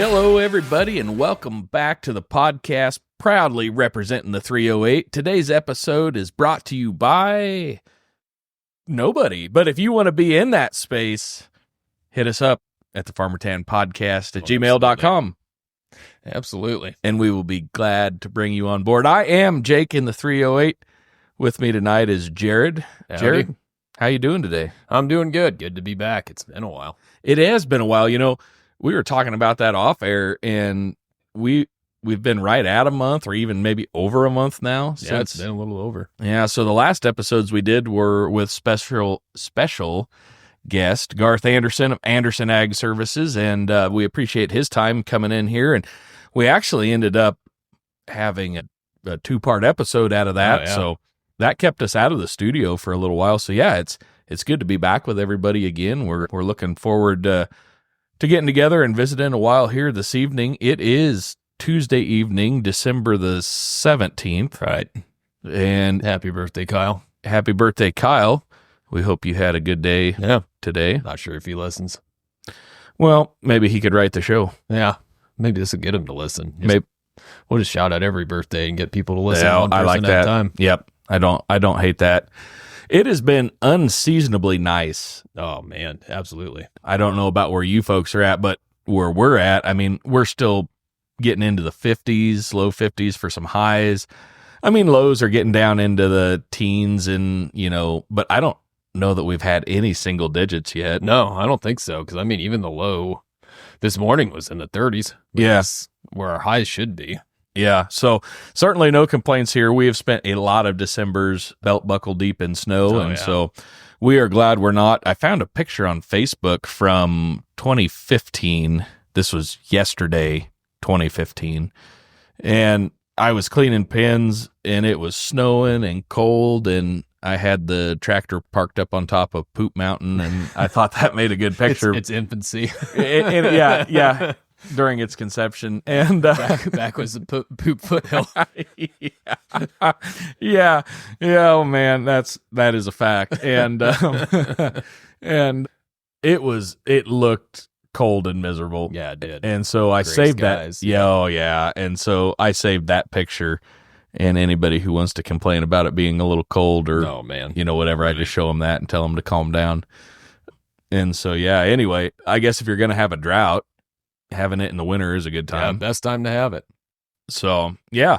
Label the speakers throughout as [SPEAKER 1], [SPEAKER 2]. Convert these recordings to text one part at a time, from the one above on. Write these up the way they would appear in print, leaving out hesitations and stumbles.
[SPEAKER 1] Hello, everybody, and welcome back to the podcast, proudly representing the 308. Today's episode is brought to you by nobody. But if you want to be in that space, hit us up at the Farmertan Podcast at gmail.com.
[SPEAKER 2] Absolutely.
[SPEAKER 1] And we will be glad to bring you on board. I am Jake in the 308. With me tonight is Jared.
[SPEAKER 2] Howdy.
[SPEAKER 1] Jared, how you doing today?
[SPEAKER 2] I'm doing good. Good to be back. It's been a while.
[SPEAKER 1] It has been a while. You know, we were talking about that off air, and we've been right at a month or even maybe over a month now.
[SPEAKER 2] Yeah, it's been a little over.
[SPEAKER 1] Yeah, so the last episodes we did were with special guest Garth Anderson of Anderson Ag Services, and we appreciate his time coming in here. And we actually ended up having a two-part episode out of that, so that kept us out of the studio for a little while. So yeah, it's good to be back with everybody again. We're looking forward to getting together and visiting a while here this evening. It is Tuesday evening, December the 17th.
[SPEAKER 2] Right.
[SPEAKER 1] And
[SPEAKER 2] happy birthday, Kyle.
[SPEAKER 1] Happy birthday, Kyle. We hope you had a good day today.
[SPEAKER 2] Not sure if he listens.
[SPEAKER 1] Well, maybe he could write the show.
[SPEAKER 2] Yeah. Maybe this will get him to listen.
[SPEAKER 1] Maybe
[SPEAKER 2] we'll just shout out every birthday and get people to listen.
[SPEAKER 1] Yeah,
[SPEAKER 2] one person
[SPEAKER 1] I like
[SPEAKER 2] at
[SPEAKER 1] that.
[SPEAKER 2] A time.
[SPEAKER 1] Yep. I don't hate that. It has been unseasonably nice.
[SPEAKER 2] Oh, man. Absolutely.
[SPEAKER 1] I don't know about where you folks are at, but where we're at, I mean, we're still getting into the 50s, low 50s for some highs. I mean, lows are getting down into the teens and, but I don't know that we've had any single digits yet.
[SPEAKER 2] No, I don't think so. Because, I mean, even the low this morning was in the 30s.
[SPEAKER 1] Yes.
[SPEAKER 2] Where our highs should be.
[SPEAKER 1] Yeah, so certainly no complaints here. We have spent a lot of Decembers belt buckle deep in snow, so we are glad we're not. I found a picture on Facebook from 2015. This was yesterday, 2015, and I was cleaning pins, and it was snowing and cold, and I had the tractor parked up on top of Poop Mountain, and I thought that made a good picture.
[SPEAKER 2] It's infancy.
[SPEAKER 1] Yeah. During its conception, and
[SPEAKER 2] back was the poop foothill.
[SPEAKER 1] yeah. Oh man, that is a fact, and and it looked cold and miserable.
[SPEAKER 2] Yeah, it did.
[SPEAKER 1] And so I saved
[SPEAKER 2] skies,
[SPEAKER 1] that. Yeah, oh yeah, and so I saved that picture. And anybody who wants to complain about it being a little cold or whatever, I just show them that and tell them to calm down. And so yeah. Anyway, I guess if you're gonna have a drought, having it in the winter is a good time.
[SPEAKER 2] Yeah, best time to have it.
[SPEAKER 1] So, yeah,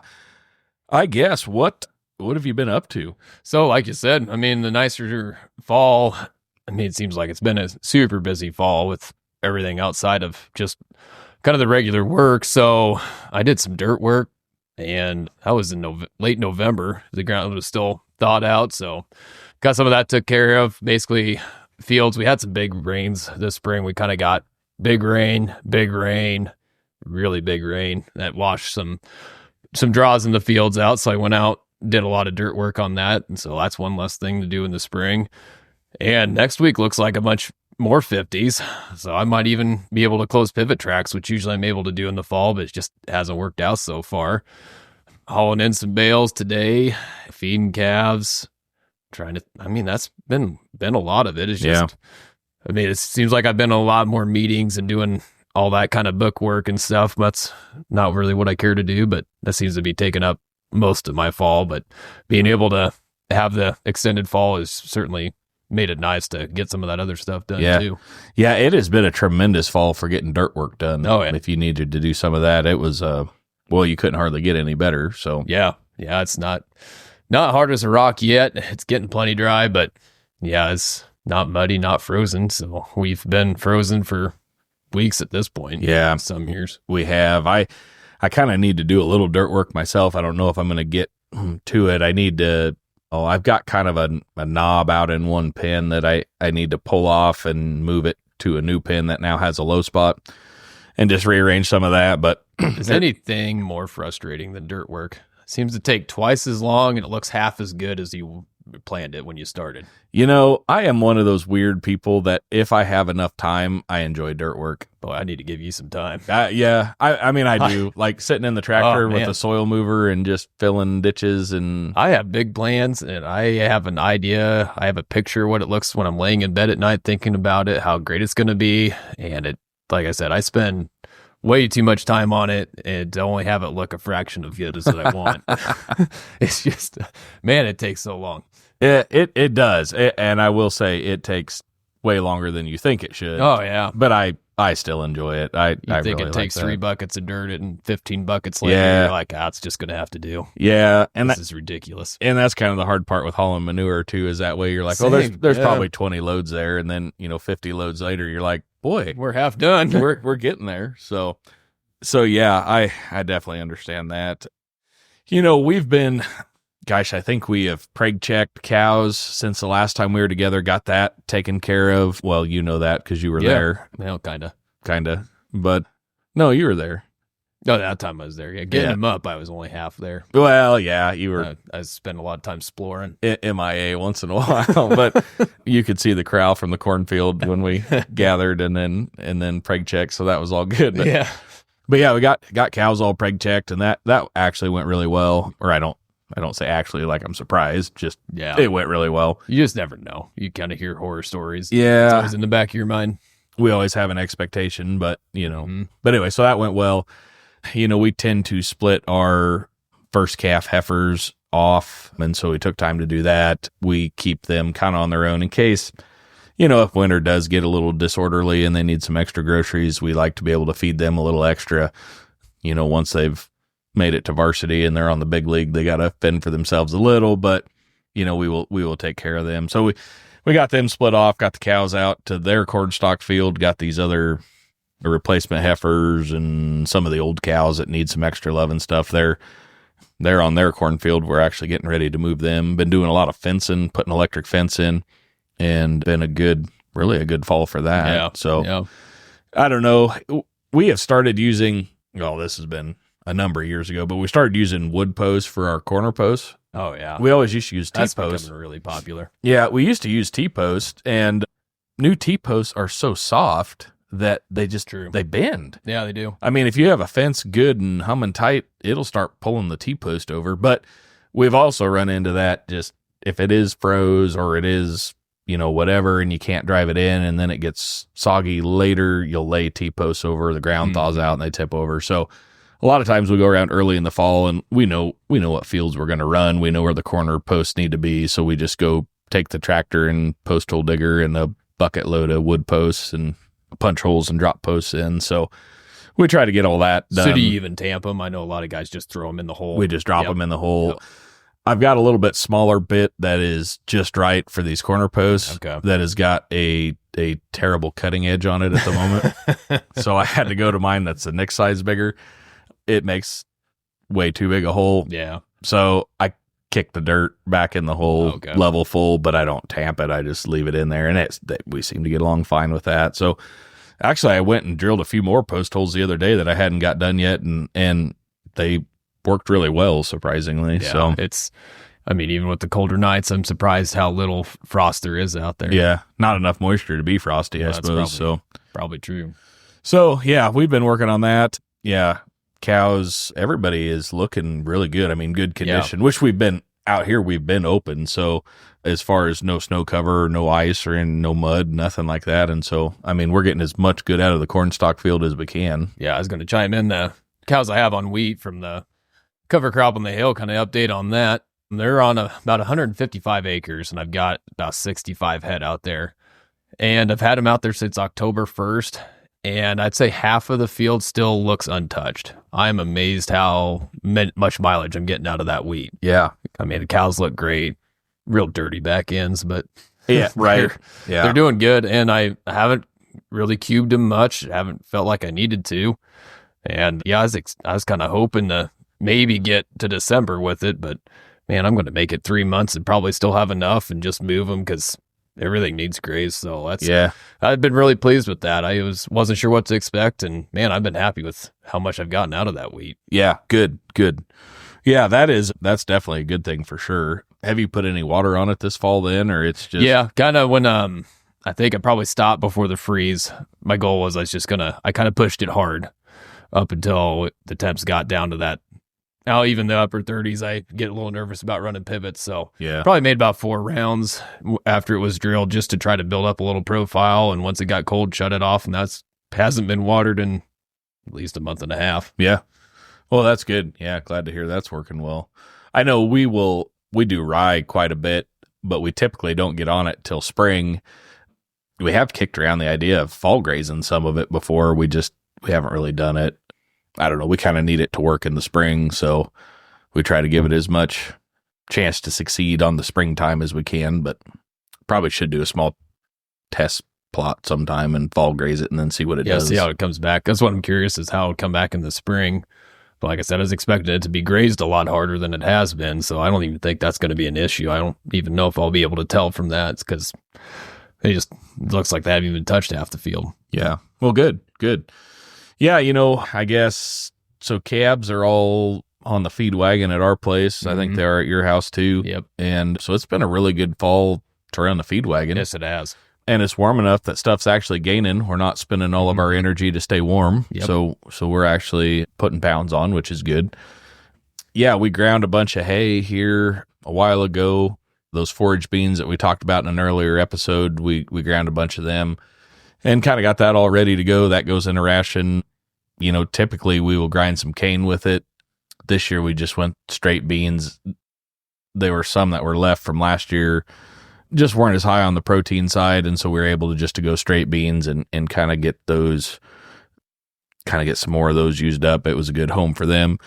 [SPEAKER 1] I guess what have you been up to?
[SPEAKER 2] So, like you said, I mean, the nicer fall, I mean, it seems like it's been a super busy fall with everything outside of just kind of the regular work. So, I did some dirt work, and that was in late November. The ground was still thawed out, so got some of that took care of. Basically, fields, we had some big rains this spring. We kind of got big rain, really big rain that washed some draws in the fields out. So I went out, did a lot of dirt work on that. And so that's one less thing to do in the spring. And next week looks like a bunch more 50s. So I might even be able to close pivot tracks, which usually I'm able to do in the fall, but it just hasn't worked out so far. Hauling in some bales today, feeding calves, that's been a lot of it. It's just, I mean, it seems like I've been in a lot more meetings and doing all that kind of book work and stuff. That's not really what I care to do, but that seems to be taking up most of my fall. But being able to have the extended fall has certainly made it nice to get some of that other stuff done too.
[SPEAKER 1] Yeah, it has been a tremendous fall for getting dirt work done.
[SPEAKER 2] Oh, yeah.
[SPEAKER 1] If you needed to do some of that, it was, you couldn't hardly get any better. So
[SPEAKER 2] yeah, it's not hard as a rock yet. It's getting plenty dry, but yeah, it's not muddy, not frozen. So we've been frozen for weeks at this point.
[SPEAKER 1] Yeah.
[SPEAKER 2] Some years.
[SPEAKER 1] We have. I kind of need to do a little dirt work myself. I don't know if I'm going to get to it. I need to, I've got kind of a knob out in one pin that I need to pull off and move it to a new pin that now has a low spot and just rearrange some of that. But
[SPEAKER 2] is anything more frustrating than dirt work? It seems to take twice as long and it looks half as good as you planned it when you started.
[SPEAKER 1] I am one of those weird people that if I have enough time, I enjoy dirt work.
[SPEAKER 2] Boy, I need to give you some time.
[SPEAKER 1] Yeah. I mean, I do. Like sitting in the tractor with a soil mover and just filling ditches. And
[SPEAKER 2] I have big plans and I have an idea. I have a picture of what it looks when I'm laying in bed at night thinking about it, how great it's going to be. And it, like I said, I spend way too much time on it and to only have it look a fraction of good as what I want. It's just, man, it takes so long.
[SPEAKER 1] It does. And I will say it takes way longer than you think it should.
[SPEAKER 2] Oh, yeah.
[SPEAKER 1] But I still enjoy it. I
[SPEAKER 2] think
[SPEAKER 1] really
[SPEAKER 2] it takes
[SPEAKER 1] like
[SPEAKER 2] 3 buckets of dirt and 15 buckets later.
[SPEAKER 1] Yeah.
[SPEAKER 2] You're like, it's just going to have to do.
[SPEAKER 1] Yeah. And
[SPEAKER 2] this is ridiculous.
[SPEAKER 1] And that's kind of the hard part with hauling manure too, is that way you're like, there's probably 20 loads there. And then, 50 loads later, you're like, boy,
[SPEAKER 2] we're half done.
[SPEAKER 1] we're getting there. So yeah, I definitely understand that. We've been, gosh, I think we have preg checked cows since the last time we were together, got that taken care of. Well, you know that because you were there.
[SPEAKER 2] Well, kind of.
[SPEAKER 1] But no, you were there.
[SPEAKER 2] No, that time I was there. Yeah, getting them up, I was only half there.
[SPEAKER 1] Well, yeah, you were.
[SPEAKER 2] I spent a lot of time exploring.
[SPEAKER 1] MIA once in a while, but you could see the corral from the cornfield when we gathered and then preg checked, so that was all good. But,
[SPEAKER 2] yeah.
[SPEAKER 1] But yeah, we got cows all preg checked, and that actually went really well. Or I don't say actually like I'm surprised. Just it went really well.
[SPEAKER 2] You just never know. You kind of hear horror stories.
[SPEAKER 1] Yeah,
[SPEAKER 2] it's always in the back of your mind.
[SPEAKER 1] We always have an expectation, but But anyway, so that went well. We tend to split our first calf heifers off, and so we took time to do that. We keep them kind of on their own in case, if winter does get a little disorderly and they need some extra groceries, we like to be able to feed them a little extra. Once they've made it to varsity and they're on the big league, they got to fend for themselves a little, but we will take care of them. So we got them split off, got the cows out to their cornstalk field, got these other replacement heifers and some of the old cows that need some extra love and stuff. They're on their cornfield. We're actually getting ready to move them. Been doing a lot of fencing, putting electric fence in, and been really a good fall for that.
[SPEAKER 2] Yeah.
[SPEAKER 1] So I don't know. We have started using, this has been a number of years ago, but we started using wood posts for our corner posts.
[SPEAKER 2] Oh yeah.
[SPEAKER 1] We always used to use
[SPEAKER 2] That's
[SPEAKER 1] T-posts.
[SPEAKER 2] becoming really popular.
[SPEAKER 1] Yeah. We used to use T-posts, and new T-posts are so soft that they just, they bend.
[SPEAKER 2] Yeah, they do.
[SPEAKER 1] I mean, if you have a fence good and humming tight, it'll start pulling the T-post over. But we've also run into that, just if it is froze or it is, whatever, and you can't drive it in and then it gets soggy later, you'll lay T-posts over, the ground thaws out and they tip over. So a lot of times we go around early in the fall and we know what fields we're going to run. We know where the corner posts need to be. So we just go take the tractor and post hole digger and a bucket load of wood posts and punch holes and drop posts in. So we try to get all that done.
[SPEAKER 2] So do you even tamp them? I know a lot of guys just throw them in the hole.
[SPEAKER 1] We just drop them in the hole. Yep. I've got a little bit smaller bit that is just right for these corner posts.
[SPEAKER 2] Okay.
[SPEAKER 1] That has got a terrible cutting edge on it at the moment. So I had to go to mine that's a nick size bigger. It makes way too big a hole.
[SPEAKER 2] Yeah.
[SPEAKER 1] So I kick the dirt back in the hole level full, but I don't tamp it. I just leave it in there, and we seem to get along fine with that. So actually, I went and drilled a few more post holes the other day that I hadn't got done yet, and they worked really well, surprisingly.
[SPEAKER 2] Yeah, so even with the colder nights, I'm surprised how little frost there is out there.
[SPEAKER 1] Yeah, not enough moisture to be frosty, I suppose.
[SPEAKER 2] Probably true.
[SPEAKER 1] So yeah, we've been working on that. Yeah. Cows, everybody is looking really good. Good condition, which we've been out here. We've been open. So as far as no snow cover, no ice or no mud, nothing like that. And so, we're getting as much good out of the cornstalk field as we can.
[SPEAKER 2] Yeah. I was going to chime in. The cows I have on wheat from the cover crop on the hill, kind of update on that. They're on about 155 acres and I've got about 65 head out there, and I've had them out there since October 1st. And I'd say half of the field still looks untouched. I'm amazed how much mileage I'm getting out of that wheat.
[SPEAKER 1] Yeah.
[SPEAKER 2] The cows look great, real dirty back ends, but
[SPEAKER 1] yeah, right.
[SPEAKER 2] They're doing good. And I haven't really cubed them much. I haven't felt like I needed to. And yeah, I was kind of hoping to maybe get to December with it, but man, I'm going to make it 3 months and probably still have enough and just move them because everything needs graze. So I've been really pleased with that. I wasn't sure what to expect, and man, I've been happy with how much I've gotten out of that wheat.
[SPEAKER 1] Yeah, good. Yeah, that's definitely a good thing for sure. Have you put any water on it this fall then, or it's just?
[SPEAKER 2] Yeah, kind of when I think I probably stopped before the freeze. My goal was I kind of pushed it hard up until the temps got down to that. Now, even the upper 30s, I get a little nervous about running pivots. So probably made about 4 rounds after it was drilled just to try to build up a little profile. And once it got cold, shut it off. And hasn't been watered in at least a month and a half.
[SPEAKER 1] Yeah. Well, that's good. Yeah, glad to hear that's working well. I know we do rye quite a bit, but we typically don't get on it till spring. We have kicked around the idea of fall grazing some of it before. We haven't really done it. I don't know. We kind of need it to work in the spring, so we try to give it as much chance to succeed on the springtime as we can, but probably should do a small test plot sometime and fall graze it and then see what it does.
[SPEAKER 2] See how it comes back. That's what I'm curious is how it'll come back in the spring. But like I said, I was expecting it to be grazed a lot harder than it has been, so I don't even think that's going to be an issue. I don't even know if I'll be able to tell from that because it looks like they haven't even touched half the field.
[SPEAKER 1] Yeah. Well, good. Yeah, I guess, so calves are all on the feed wagon at our place. Mm-hmm. I think they are at your house too.
[SPEAKER 2] Yep.
[SPEAKER 1] And so it's been a really good fall to run the feed wagon.
[SPEAKER 2] Yes, it has.
[SPEAKER 1] And it's warm enough that stuff's actually gaining. We're not spending all of our energy to stay warm.
[SPEAKER 2] Yep.
[SPEAKER 1] So we're actually putting pounds on, which is good. Yeah, we ground a bunch of hay here a while ago. Those forage beans that we talked about in an earlier episode, we ground a bunch of them and kind of got that all ready to go. That goes in a ration. Typically we will grind some cane with it. This year we just went straight beans. There were some that were left from last year, just weren't as high on the protein side, and so we were able to go straight beans and kind of get some more of those used up. It was a good home for them.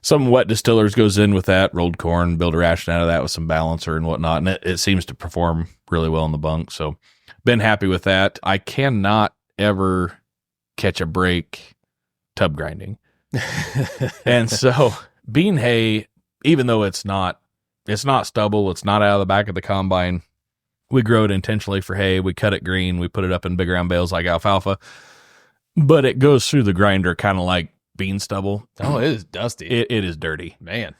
[SPEAKER 1] Some wet distillers goes in with that, rolled corn, build a ration out of that with some balancer and whatnot, and it seems to perform really well in the bunk, so been happy with that. I cannot ever catch a break tub grinding. And so bean hay, even though it's not stubble, it's not out of the back of the combine, we grow it intentionally for hay. We cut it green. We put it up in big round bales like alfalfa, but it goes through the grinder kind of like bean stubble.
[SPEAKER 2] Oh, it is dusty.
[SPEAKER 1] It is dirty.
[SPEAKER 2] Man.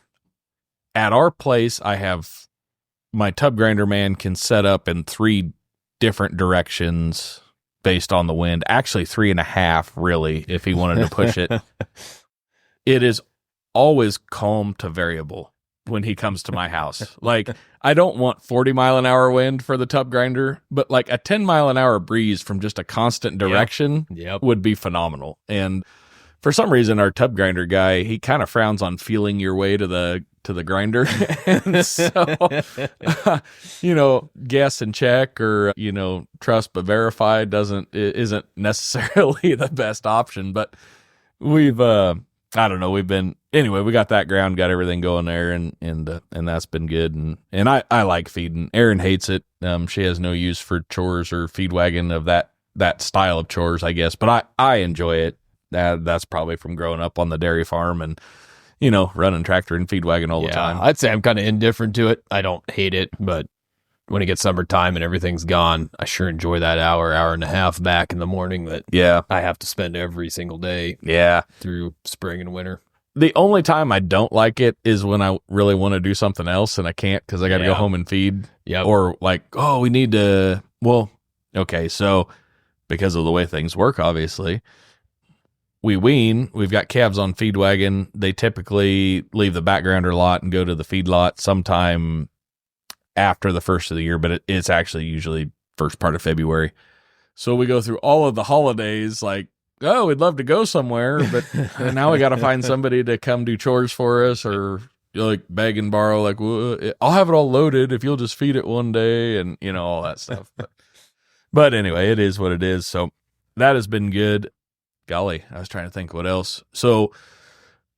[SPEAKER 1] At our place, I have my tub grinder man can set up in 3 different directions based on the wind. Actually 3.5 really, if he wanted to push it. It is always calm to variable when he comes to my house. Like, I don't want 40-mile-an-hour wind for the tub grinder, but like a 10-mile-an-hour breeze from just a constant direction would be phenomenal. And for some reason, our tub grinder guy, he kind of frowns on feeling your way to the grinder. And so, guess and check or, trust but verify isn't necessarily the best option. But we've, I don't know, we got that ground, got everything going there, and that's been good. And I like feeding. Erin hates it. She has no use for chores or feed wagon of that style of chores, I guess. But I enjoy it. That's probably from growing up on the dairy farm and, running tractor and feed wagon all the time.
[SPEAKER 2] I'd say I'm kind of indifferent to it. I don't hate it, but when it gets summertime and everything's gone, I sure enjoy that hour and a half back in the morning that I have to spend every single day through spring and winter.
[SPEAKER 1] The only time I don't like it is when I really want to do something else and I can't because I got to go home and feed.
[SPEAKER 2] Yep.
[SPEAKER 1] Or like, we need to, so because of the way things work, obviously, we wean. We've got calves on feed wagon. They typically leave the backgrounder lot and go to the feed lot sometime after the first of the year, but it's actually usually first part of February. So we go through all of the holidays like, we'd love to go somewhere, but now we got to find somebody to come do chores for us or like beg and borrow, like, I'll have it all loaded if you'll just feed it one day and, all that stuff. But anyway, it is what it is. So that has been good. Golly, I was trying to think what else. So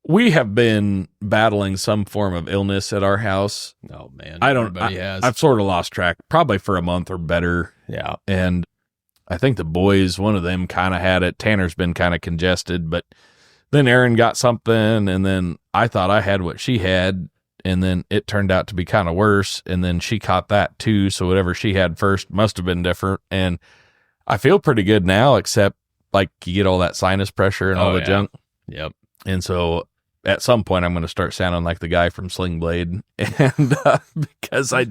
[SPEAKER 1] we have been battling some form of illness at our house.
[SPEAKER 2] Oh, man.
[SPEAKER 1] Everybody has. I've sort of lost track, probably for a month or better.
[SPEAKER 2] Yeah.
[SPEAKER 1] And I think the boys, one of them kind of had it. Tanner's been kind of congested, but then Erin got something, and then I thought I had what she had, and then it turned out to be kind of worse, and then she caught that too, so whatever she had first must have been different, and I feel pretty good now, except like you get all that sinus pressure and all the junk.
[SPEAKER 2] Yep.
[SPEAKER 1] And so at some point I'm going to start sounding like the guy from Sling Blade and because I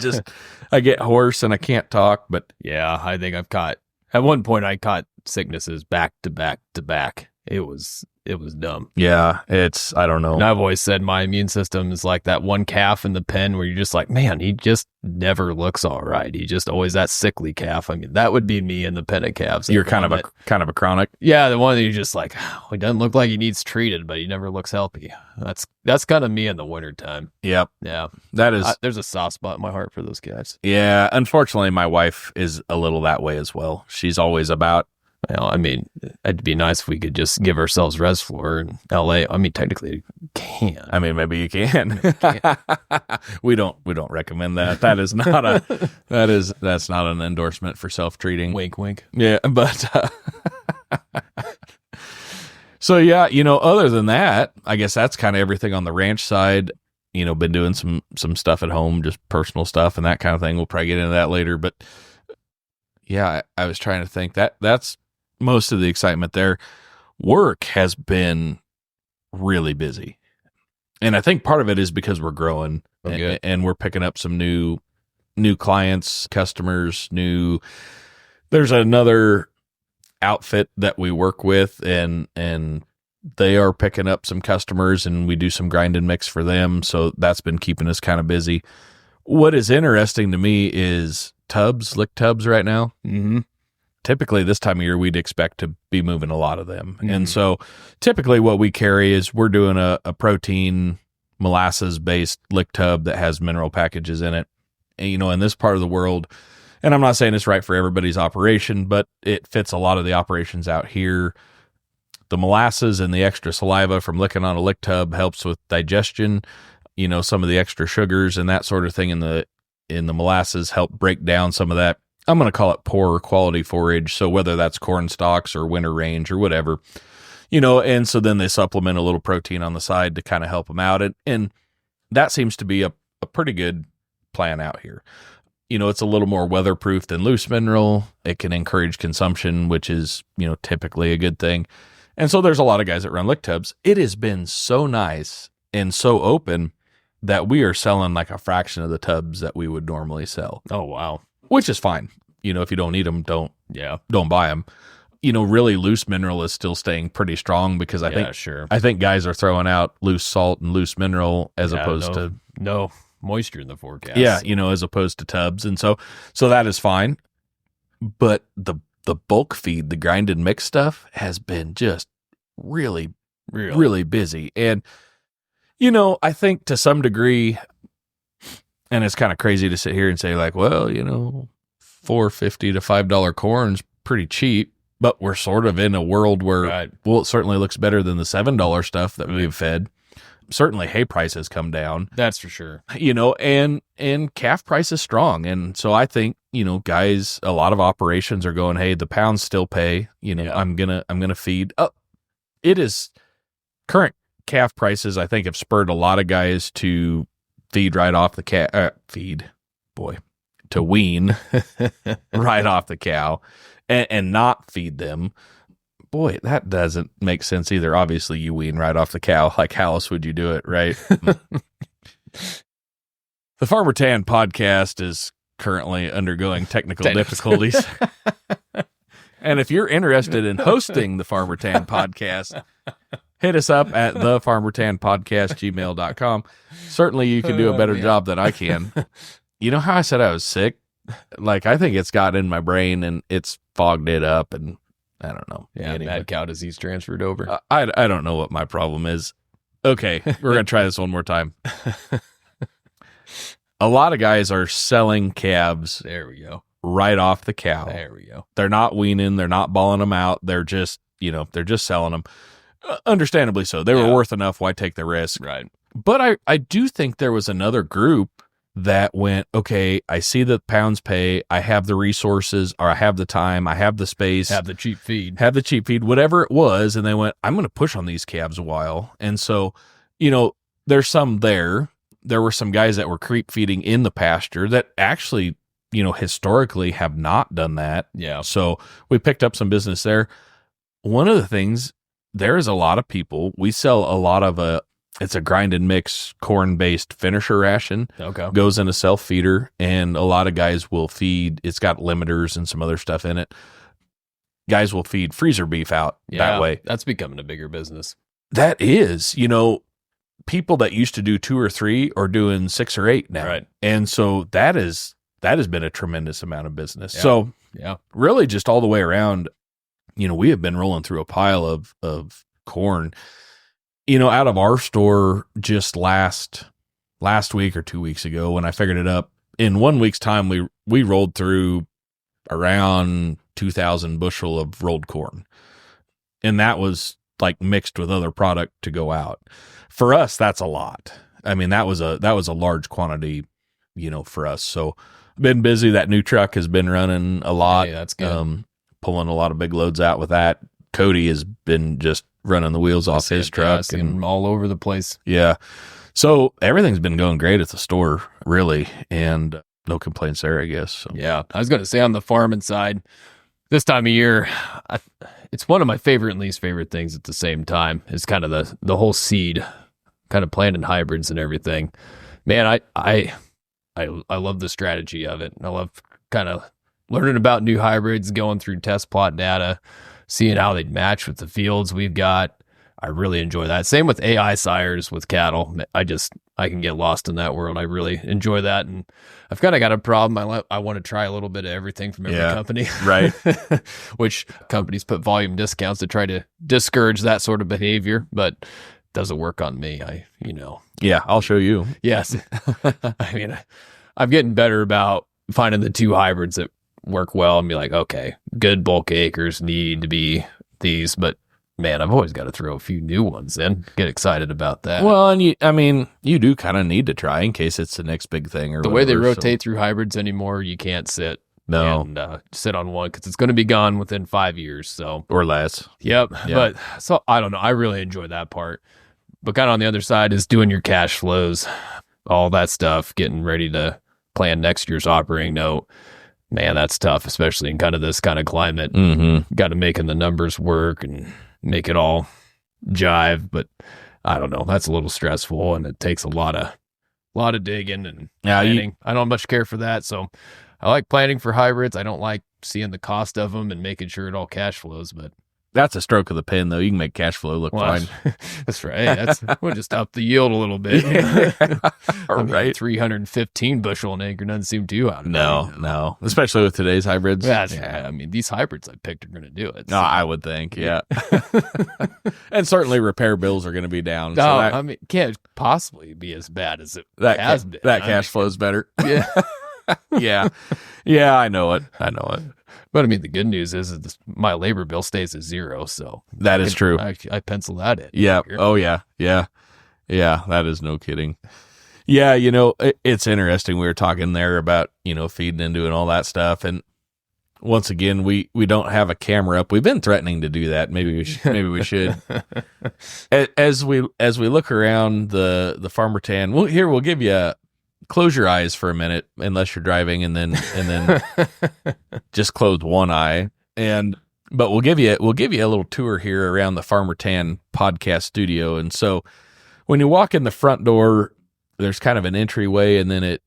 [SPEAKER 1] get hoarse and I can't talk, but
[SPEAKER 2] yeah, I think at one point I caught sicknesses back to back to back. It was it was dumb.
[SPEAKER 1] Yeah, I don't know.
[SPEAKER 2] And I've always said my immune system is like that one calf in the pen where you're just like, man, he just never looks all right. He just always that sickly calf. I mean, that would be me in the pen of calves.
[SPEAKER 1] You're kind of a chronic.
[SPEAKER 2] Yeah, the one that you're just like, oh, he doesn't look like he needs treated, but he never looks healthy. That's kind of me in the wintertime.
[SPEAKER 1] Yep.
[SPEAKER 2] Yeah.
[SPEAKER 1] That is.
[SPEAKER 2] There's a soft spot in my heart for those guys.
[SPEAKER 1] Yeah. Unfortunately, my wife is a little that way as well. She's always about.
[SPEAKER 2] Well, I mean, it'd be nice if we could just give ourselves res floor in LA. I mean, technically, you can.
[SPEAKER 1] I mean, maybe you can. We don't recommend that. That is not that's not an endorsement for self-treating.
[SPEAKER 2] Wink, wink.
[SPEAKER 1] Yeah, but so yeah, other than that, I guess that's kind of everything on the ranch side. Been doing some stuff at home, just personal stuff and that kind of thing. We'll probably get into that later, but yeah, I was trying to think that's most of the excitement there. Work has been really busy. And I think part of it is because we're growing and we're picking up some new clients, customers, there's another outfit that we work with and they are picking up some customers and we do some grind and mix for them. So that's been keeping us kind of busy. What is interesting to me is lick tubs right now.
[SPEAKER 2] Mm-hmm.
[SPEAKER 1] Typically this time of year, we'd expect to be moving a lot of them. Mm-hmm. And so typically what we carry is we're doing a protein molasses-based lick tub that has mineral packages in it. And, in this part of the world, and I'm not saying it's right for everybody's operation, but it fits a lot of the operations out here. The molasses and the extra saliva from licking on a lick tub helps with digestion. Some of the extra sugars and that sort of thing in the molasses help break down some of that. I'm going to call it poor quality forage. So whether that's corn stalks or winter range or whatever, and so then they supplement a little protein on the side to kind of help them out. And that seems to be a pretty good plan out here. It's a little more weatherproof than loose mineral. It can encourage consumption, which is, typically a good thing. And so there's a lot of guys that run lick tubs. It has been so nice and so open that we are selling like a fraction of the tubs that we would normally sell.
[SPEAKER 2] Oh, wow.
[SPEAKER 1] Which is fine. If you don't need them, don't buy them. Really loose mineral is still staying pretty strong because I think guys are throwing out loose salt and loose mineral as opposed to
[SPEAKER 2] no moisture in the forecast.
[SPEAKER 1] Yeah, as opposed to tubs. And so that is fine. But the bulk feed, the grind and mix stuff has been just really, really busy. And, I think to some degree, and it's kind of crazy to sit here and say like, well, $4.50 to $5 corn's pretty cheap, but we're sort of in a world where, well, it certainly looks better than the $7 stuff that we've fed. Certainly hay prices come down.
[SPEAKER 2] That's for sure.
[SPEAKER 1] And calf price is strong. And so I think, guys, a lot of operations are going, hey, the pounds still pay, I'm going to feed up. It is current calf prices, I think, have spurred a lot of guys to feed right off the to wean right off the cow and not feed them. Boy, that doesn't make sense either. Obviously, you wean right off the cow. Like, how else would you do it, right? The Farmer Tan podcast is currently undergoing technical difficulties. And if you're interested in hosting the Farmer Tan podcast, hit us up at thefarmertanpodcast@gmail.com. Certainly, you can do a better job than I can. You know how I said I was sick? Like, I think it's got in my brain and it's fogged it up, and I don't know.
[SPEAKER 2] Yeah, anyway. Mad cow disease transferred over.
[SPEAKER 1] I don't know what my problem is. Okay, we're going to try this one more time. A lot of guys are selling calves.
[SPEAKER 2] There we go.
[SPEAKER 1] Right off the cow.
[SPEAKER 2] There we go.
[SPEAKER 1] They're not weaning. They're not balling them out. They're just, they're just selling them. Understandably so. They were worth enough. Why take the risk?
[SPEAKER 2] Right.
[SPEAKER 1] But I do think there was another group that went, okay, I see the pounds pay. I have the resources, or I have the time. I have the space.
[SPEAKER 2] Have the cheap feed,
[SPEAKER 1] whatever it was. And they went, I'm going to push on these calves a while. And so, there's some there. There were some guys that were creep feeding in the pasture that actually, historically have not done that.
[SPEAKER 2] Yeah.
[SPEAKER 1] So we picked up some business there. One of the things, there is a lot of people, we sell a lot of it's a grind and mix corn-based finisher ration.
[SPEAKER 2] Okay.
[SPEAKER 1] Goes in a self-feeder, and a lot of guys will feed. It's got limiters and some other stuff in it. guys will feed freezer beef out that way.
[SPEAKER 2] That's becoming a bigger business.
[SPEAKER 1] That is, people that used to do 2 or 3 are doing 6 or 8 now.
[SPEAKER 2] Right.
[SPEAKER 1] And so that has been a tremendous amount of business.
[SPEAKER 2] Yeah.
[SPEAKER 1] So
[SPEAKER 2] Yeah.
[SPEAKER 1] really just all the way around, we have been rolling through a pile of corn, out of our store just last week or 2 weeks ago when I figured it up. In 1 week's time, we rolled through around 2,000 bushel of rolled corn. And that was like mixed with other product to go out. For us, that's a lot. I mean, that was a large quantity, for us. So been busy. That new truck has been running a lot.
[SPEAKER 2] Hey, that's good.
[SPEAKER 1] Pulling a lot of big loads out with that. Cody has been just running the wheels off his truck.
[SPEAKER 2] I see him all over the place.
[SPEAKER 1] Yeah. So everything's been going great at the store, really. And no complaints there, I guess. So.
[SPEAKER 2] Yeah. I was going to say on the farming side, this time of year, it's one of my favorite and least favorite things at the same time. Is kind of the whole seed, kind of planting hybrids and everything. Man, I love the strategy of it. I love kind of learning about new hybrids, going through test plot data, seeing how they match with the fields we've got. I really enjoy that. Same with AI sires with cattle. I can get lost in that world. I really enjoy that. And I've kind of got a problem. I want to try a little bit of everything from every company.
[SPEAKER 1] Right.
[SPEAKER 2] Which companies put volume discounts to try to discourage that sort of behavior, but it doesn't work on me.
[SPEAKER 1] Yeah, I'll show you.
[SPEAKER 2] Yes. I mean, I'm getting better about finding the 2 hybrids that work well and be like, okay, good bulk acres need to be these, but man, I've always got to throw a few new ones in. Get excited about that.
[SPEAKER 1] Well, and you do kind of need to try in case it's the next big thing or
[SPEAKER 2] the
[SPEAKER 1] whatever,
[SPEAKER 2] way they rotate through hybrids anymore, you can't sit and sit on one because it's going to be gone within 5 years. So
[SPEAKER 1] or less.
[SPEAKER 2] Yep. Yeah. But so I don't know. I really enjoy that part. But kind of on the other side is doing your cash flows, all that stuff, getting ready to plan next year's operating note. Man, that's tough, especially in kind of this kind of climate.
[SPEAKER 1] Mm-hmm.
[SPEAKER 2] Got to making the numbers work and make it all jive, but I don't know. That's a little stressful, and it takes a lot of digging and planning. I don't much care for that, so I like planning for hybrids. I don't like seeing the cost of them and making sure it all cash flows, but
[SPEAKER 1] that's a stroke of the pen, though. You can make cash flow look fine.
[SPEAKER 2] That's right. We'll just up the yield a little bit. Right. 315 bushel an acre doesn't seem too out of
[SPEAKER 1] No. Especially with today's hybrids.
[SPEAKER 2] I mean, these hybrids I picked are going to do it.
[SPEAKER 1] No, I would think, yeah. And certainly repair bills are going to be down.
[SPEAKER 2] No, I mean, it can't possibly be as bad as it has been.
[SPEAKER 1] That cash flow is better.
[SPEAKER 2] Yeah.
[SPEAKER 1] Yeah, I know it.
[SPEAKER 2] But I mean, the good news is my labor bill stays at 0, so
[SPEAKER 1] that is true.
[SPEAKER 2] I pencil that in.
[SPEAKER 1] Yeah. Oh yeah. That is no kidding. Yeah, it's interesting. We were talking there about feeding into and all that stuff, and once again, we don't have a camera up. We've been threatening to do that. Maybe we should. As we look around the farmer tan. We'll give you close your eyes for a minute, unless you're driving, and then just close one eye. But we'll give you a little tour here around the Farmer Tan podcast studio. And so when you walk in the front door, there's kind of an entryway, and then it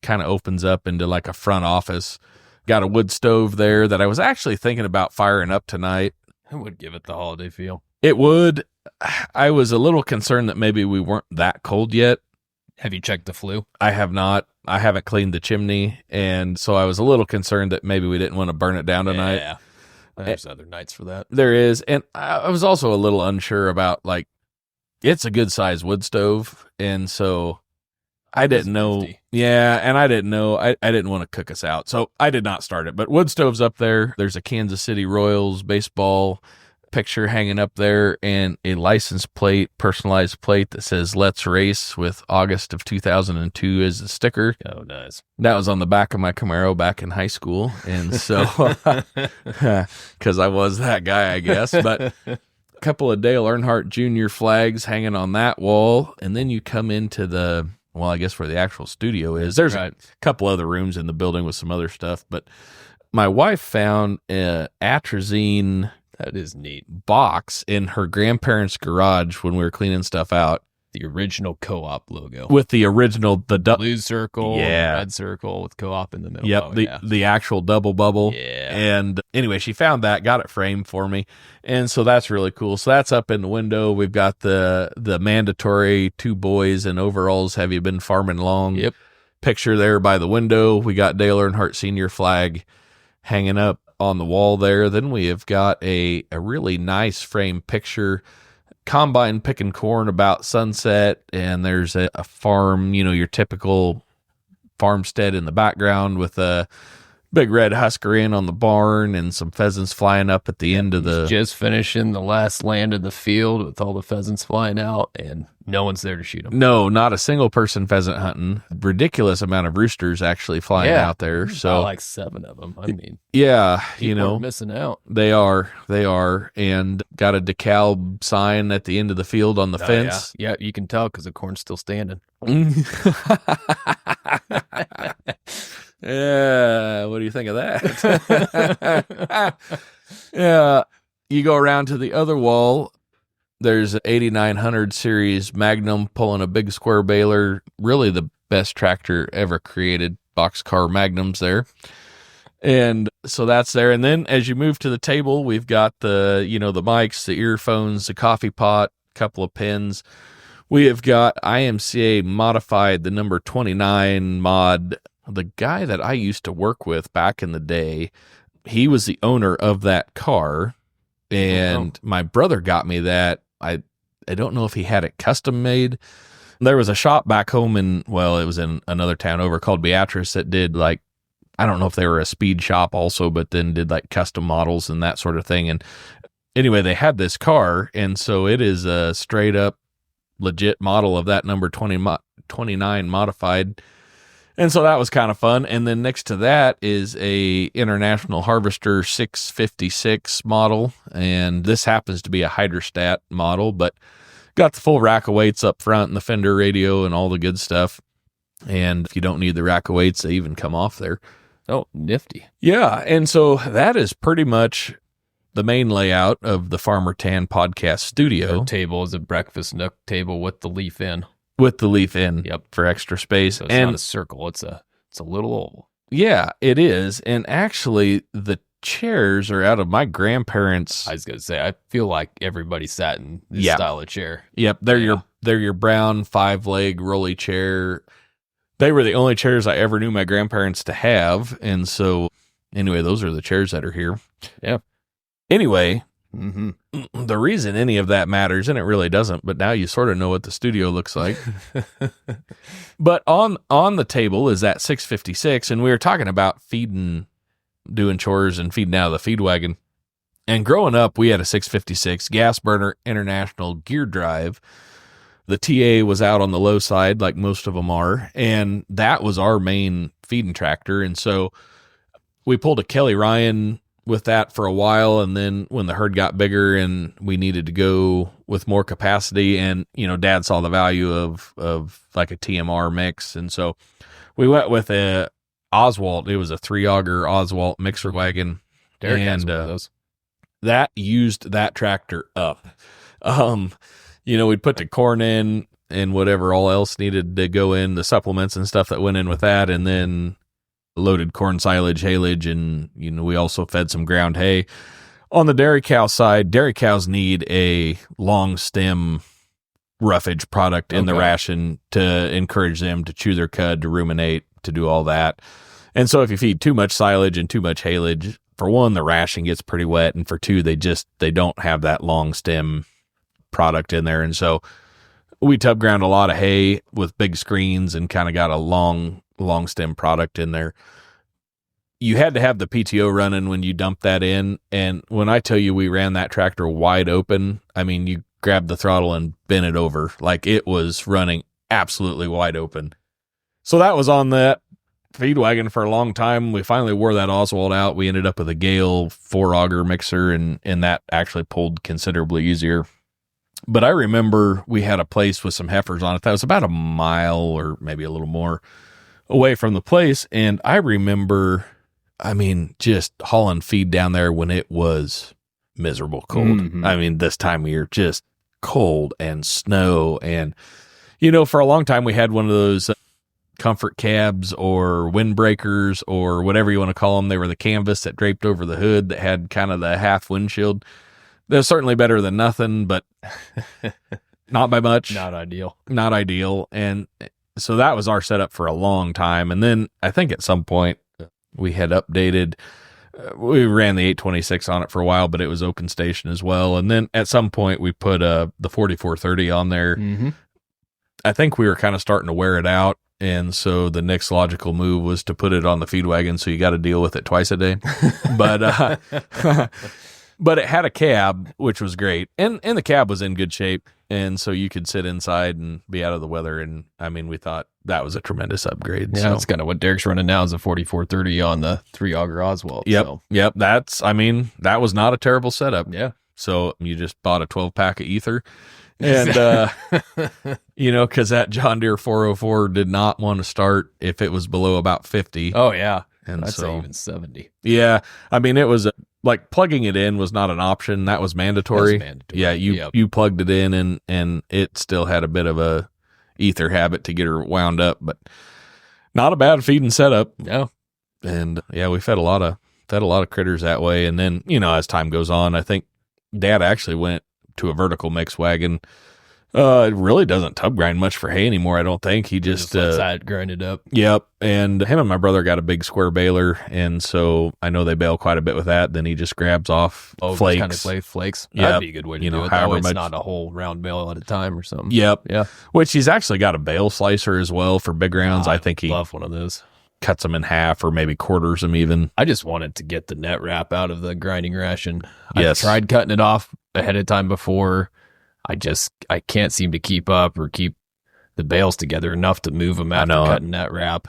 [SPEAKER 1] kind of opens up into like a front office. Got a wood stove there that I was actually thinking about firing up tonight.
[SPEAKER 2] It would give it the holiday feel.
[SPEAKER 1] It would. I was a little concerned that maybe we weren't that cold yet.
[SPEAKER 2] Have you checked the flue?
[SPEAKER 1] I have not. I haven't cleaned the chimney, and so I was a little concerned that maybe we didn't want to burn it down tonight.
[SPEAKER 2] Yeah, there's other nights for that.
[SPEAKER 1] There is, and I was also a little unsure about, like, it's a good-sized wood stove, and so I didn't know.
[SPEAKER 2] 50.
[SPEAKER 1] Yeah, and I didn't know. I didn't want to cook us out, so I did not start it. But wood stove's up there. There's a Kansas City Royals baseball picture hanging up there, and a license plate, personalized plate that says "Let's Race" with August of 2002 as the sticker.
[SPEAKER 2] Oh, nice.
[SPEAKER 1] That was on the back of my Camaro back in high school, and so because I was that guy, I guess. But a couple of Dale Earnhardt Jr. flags hanging on that wall, and then you come into I guess where the actual studio is. There's a couple other rooms in the building with some other stuff, but my wife found an atrazine.
[SPEAKER 2] That is neat.
[SPEAKER 1] Box in her grandparents' garage when we were cleaning stuff out.
[SPEAKER 2] the original co-op logo.
[SPEAKER 1] With the original, the
[SPEAKER 2] blue circle,
[SPEAKER 1] yeah,
[SPEAKER 2] red circle with co-op in the middle.
[SPEAKER 1] Yep, the actual double bubble.
[SPEAKER 2] Yeah.
[SPEAKER 1] And anyway, she found that, got it framed for me. And so that's really cool. So that's up in the window. We've got the mandatory 2 boys in overalls. Have you been farming long?
[SPEAKER 2] Yep.
[SPEAKER 1] Picture there by the window. We got Dale Earnhardt Sr. flag hanging up on the wall there. Then we have got a really nice frame picture, combine picking corn about sunset, and there's a farm, your typical farmstead in the background with a big red Husker in on the barn and some pheasants flying up at the end of the...
[SPEAKER 2] Just finishing the last land in the field with all the pheasants flying out, and no one's there to shoot them.
[SPEAKER 1] No, not a single person pheasant hunting. Ridiculous amount of roosters actually flying out there. So
[SPEAKER 2] like 7 of them. I mean,
[SPEAKER 1] yeah,
[SPEAKER 2] people are missing out.
[SPEAKER 1] They are, and got a DeKalb sign at the end of the field on the fence.
[SPEAKER 2] Yeah, you can tell because the corn's still standing.
[SPEAKER 1] Yeah, what do you think of that? Yeah, you go around to the other wall. There's an 8900 series Magnum pulling a big square baler. Really the best tractor ever created. Boxcar Magnums there. And so that's there. And then as you move to the table, we've got the mics, the earphones, the coffee pot, couple of pens. We have got IMCA modified, the number 29 mod. The guy that I used to work with back in the day, he was the owner of that car, and my brother got me that. I don't know if he had it custom made. There was a shop back home it was in another town over called Beatrice that did I don't know if they were a speed shop also, but then did custom models and that sort of thing. And anyway, they had this car, and so it is a straight up legit model of that number 29 modified. And so that was kind of fun. And then next to that is a International Harvester 656 model. And this happens to be a hydrostat model, but got the full rack of weights up front and the fender radio and all the good stuff. And if you don't need the rack of weights, they even come off there.
[SPEAKER 2] Oh, nifty.
[SPEAKER 1] Yeah. And so that is pretty much the main layout of the Farmer Tan podcast studio.
[SPEAKER 2] Our table is a breakfast nook table with the leaf in.
[SPEAKER 1] With the leaf in,
[SPEAKER 2] yep,
[SPEAKER 1] for extra space.
[SPEAKER 2] So it's not a circle; it's a little oval.
[SPEAKER 1] Yeah, it is. And actually, the chairs are out of my grandparents'.
[SPEAKER 2] I was gonna say, I feel like everybody sat in this style of chair.
[SPEAKER 1] Yep, they're your brown 5-leg rolly chair. They were the only chairs I ever knew my grandparents to have, and so anyway, those are the chairs that are here.
[SPEAKER 2] Yeah.
[SPEAKER 1] Anyway. Mm-hmm. The reason any of that matters, and it really doesn't, but now you sort of know what the studio looks like. But on the table is that 656, and we were talking about doing chores and feeding out of the feed wagon. And growing up, we had a 656 gas burner International gear drive. The TA was out on the low side, like most of them are, and that was our main feeding tractor. And so we pulled a Kelly Ryan with that for a while, and then when the herd got bigger and we needed to go with more capacity, and Dad saw the value of like a TMR mix, and so we went with a Oswalt. It was a 3-auger Oswalt mixer wagon,
[SPEAKER 2] Derek has one of those.
[SPEAKER 1] That used that tractor up. We'd put the corn in and whatever all else needed to go in, the supplements and stuff that went in with that, and then loaded corn silage, haylage, and we also fed some ground hay. On the dairy cow side, dairy cows need a long stem roughage product in the ration to encourage them to chew their cud, to ruminate, to do all that. And so if you feed too much silage and too much haylage, for one, the ration gets pretty wet, and for two, they don't have that long stem product in there. And so we tub ground a lot of hay with big screens and kind of got a long stem product in there. You had to have the PTO running when you dumped that in. And when I tell you we ran that tractor wide open, I mean, you grabbed the throttle and bent it over. Like, it was running absolutely wide open. So that was on that feed wagon for a long time. We finally wore that Oswald out. We ended up with a Gale 4-auger mixer, and that actually pulled considerably easier. But I remember we had a place with some heifers on it that was about a mile or maybe a little more away from the place. And I remember, just hauling feed down there when it was miserable cold. Mm-hmm. This time of year, just cold and snow. And For a long time we had one of those comfort cabs or windbreakers or whatever you want to call them. They were the canvas that draped over the hood that had kind of the half windshield. They're certainly better than nothing, but not by much.
[SPEAKER 2] Not ideal.
[SPEAKER 1] Not ideal. And so that was our setup for a long time. And then I think at some point we had updated. We ran the 826 on it for a while, but it was open station as well. And then at some point we put the 4430 on there.
[SPEAKER 2] Mm-hmm.
[SPEAKER 1] I think we were kind of starting to wear it out. And so the next logical move was to put it on the feed wagon. So you got to deal with it twice a day. But, but it had a cab, which was great. And the cab was in good shape. And so you could sit inside and be out of the weather. And I mean, we thought that was a tremendous upgrade.
[SPEAKER 2] Yeah, that's kind of what Derek's running now is a 4430 on the 3-auger Oswald.
[SPEAKER 1] Yep.
[SPEAKER 2] So.
[SPEAKER 1] Yep. That was not a terrible setup.
[SPEAKER 2] Yeah.
[SPEAKER 1] So you just bought a 12-pack of ether. And, because that John Deere 404 did not want to start if it was below about 50.
[SPEAKER 2] Oh, yeah.
[SPEAKER 1] And
[SPEAKER 2] I'd
[SPEAKER 1] so,
[SPEAKER 2] say even 70.
[SPEAKER 1] Yeah. I mean, it was like plugging it in was not an option. That was mandatory. Yeah. You plugged it in and it still had a bit of a ether habit to get her wound up, but not a bad feeding setup.
[SPEAKER 2] No.
[SPEAKER 1] And yeah, we fed a lot of critters that way. And then, as time goes on, I think Dad actually went to a vertical mix wagon. It really doesn't tub grind much for hay anymore, I don't think. He just
[SPEAKER 2] lets that grind it up.
[SPEAKER 1] Yep. And him and my brother got a big square baler, and so I know they bale quite a bit with that. Then he just grabs off flakes.
[SPEAKER 2] Kind of flakes.
[SPEAKER 1] Yep.
[SPEAKER 2] That'd be a good way to do it. That way it's not a whole round bale at a time or something.
[SPEAKER 1] Yep.
[SPEAKER 2] Yeah.
[SPEAKER 1] Which he's actually got a bale slicer as well for big rounds. I think he
[SPEAKER 2] love one of those.
[SPEAKER 1] Cuts them in half or maybe quarters them even.
[SPEAKER 2] I just wanted to get the net wrap out of the grinding ration.
[SPEAKER 1] Yes.
[SPEAKER 2] I tried cutting it off ahead of time before. I can't seem to keep up or keep the bales together enough to move them after cutting that wrap.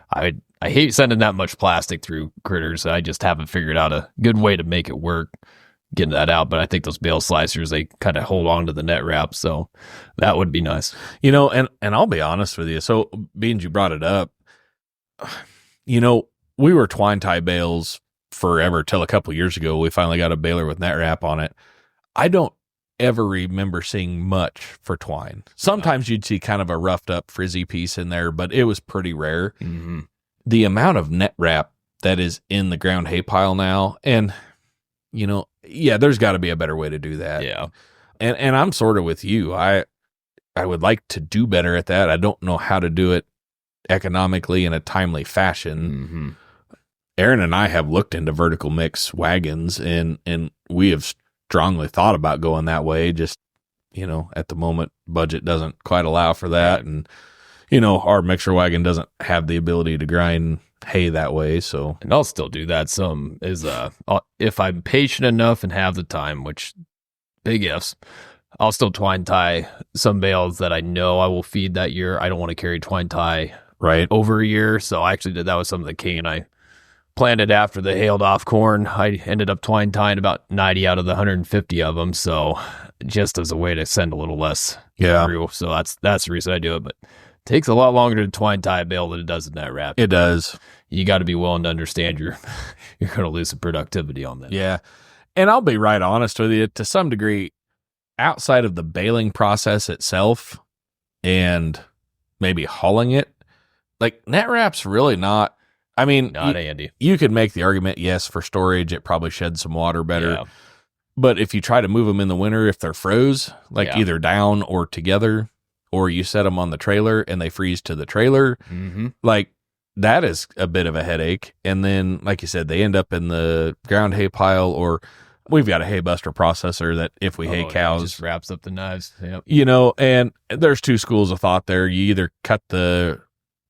[SPEAKER 2] I hate sending that much plastic through critters. I just haven't figured out a good way to make it work, getting that out. But I think those bale slicers, they kind of hold on to the net wrap. So that would be nice.
[SPEAKER 1] And I'll be honest with you. So being you brought it up, we were twine tie bales forever till a couple years ago. We finally got a baler with net wrap on it. I don't ever remember seeing much for twine. Sometimes you'd see kind of a roughed up frizzy piece in there, but it was pretty rare.
[SPEAKER 2] Mm-hmm.
[SPEAKER 1] The amount of net wrap that is in the ground hay pile now, and there's got to be a better way to do that.
[SPEAKER 2] Yeah.
[SPEAKER 1] And I'm sort of with you. I would like to do better at that. I don't know how to do it economically in a timely fashion.
[SPEAKER 2] Mm-hmm.
[SPEAKER 1] Aaron and I have looked into vertical mix wagons and we have strongly thought about going that way. Just, at the moment, budget doesn't quite allow for that. And, our mixer wagon doesn't have the ability to grind hay that way. So,
[SPEAKER 2] and I'll still do that some if I'm patient enough and have the time, which big ifs, I'll still twine tie some bales that I know I will feed that year. I don't want to carry twine tie over a year. So I actually did that with some of the cane I planted after the hailed off corn. I ended up twine tying about 90 out of the 150 of them. So just as a way to send a little less through. So that's the reason I do it. But it takes a lot longer to twine tie a bale than it does in that wrap.
[SPEAKER 1] It does.
[SPEAKER 2] You got to be willing to understand you're going to lose some productivity on that.
[SPEAKER 1] Yeah. And I'll be right honest with you, to some degree, outside of the baling process itself and maybe hauling it, like net wrap's really not. I mean,
[SPEAKER 2] not handy.
[SPEAKER 1] You could make the argument, yes, for storage, it probably sheds some water better.
[SPEAKER 2] Yeah.
[SPEAKER 1] But if you try to move them in the winter, if they're froze, either down or together, or you set them on the trailer and they freeze to the trailer, that is a bit of a headache. And then, like you said, they end up in the ground hay pile, or we've got a hay buster processor that if we hay cows,
[SPEAKER 2] it just wraps up the knives. Yep.
[SPEAKER 1] And there's two schools of thought there. You either cut the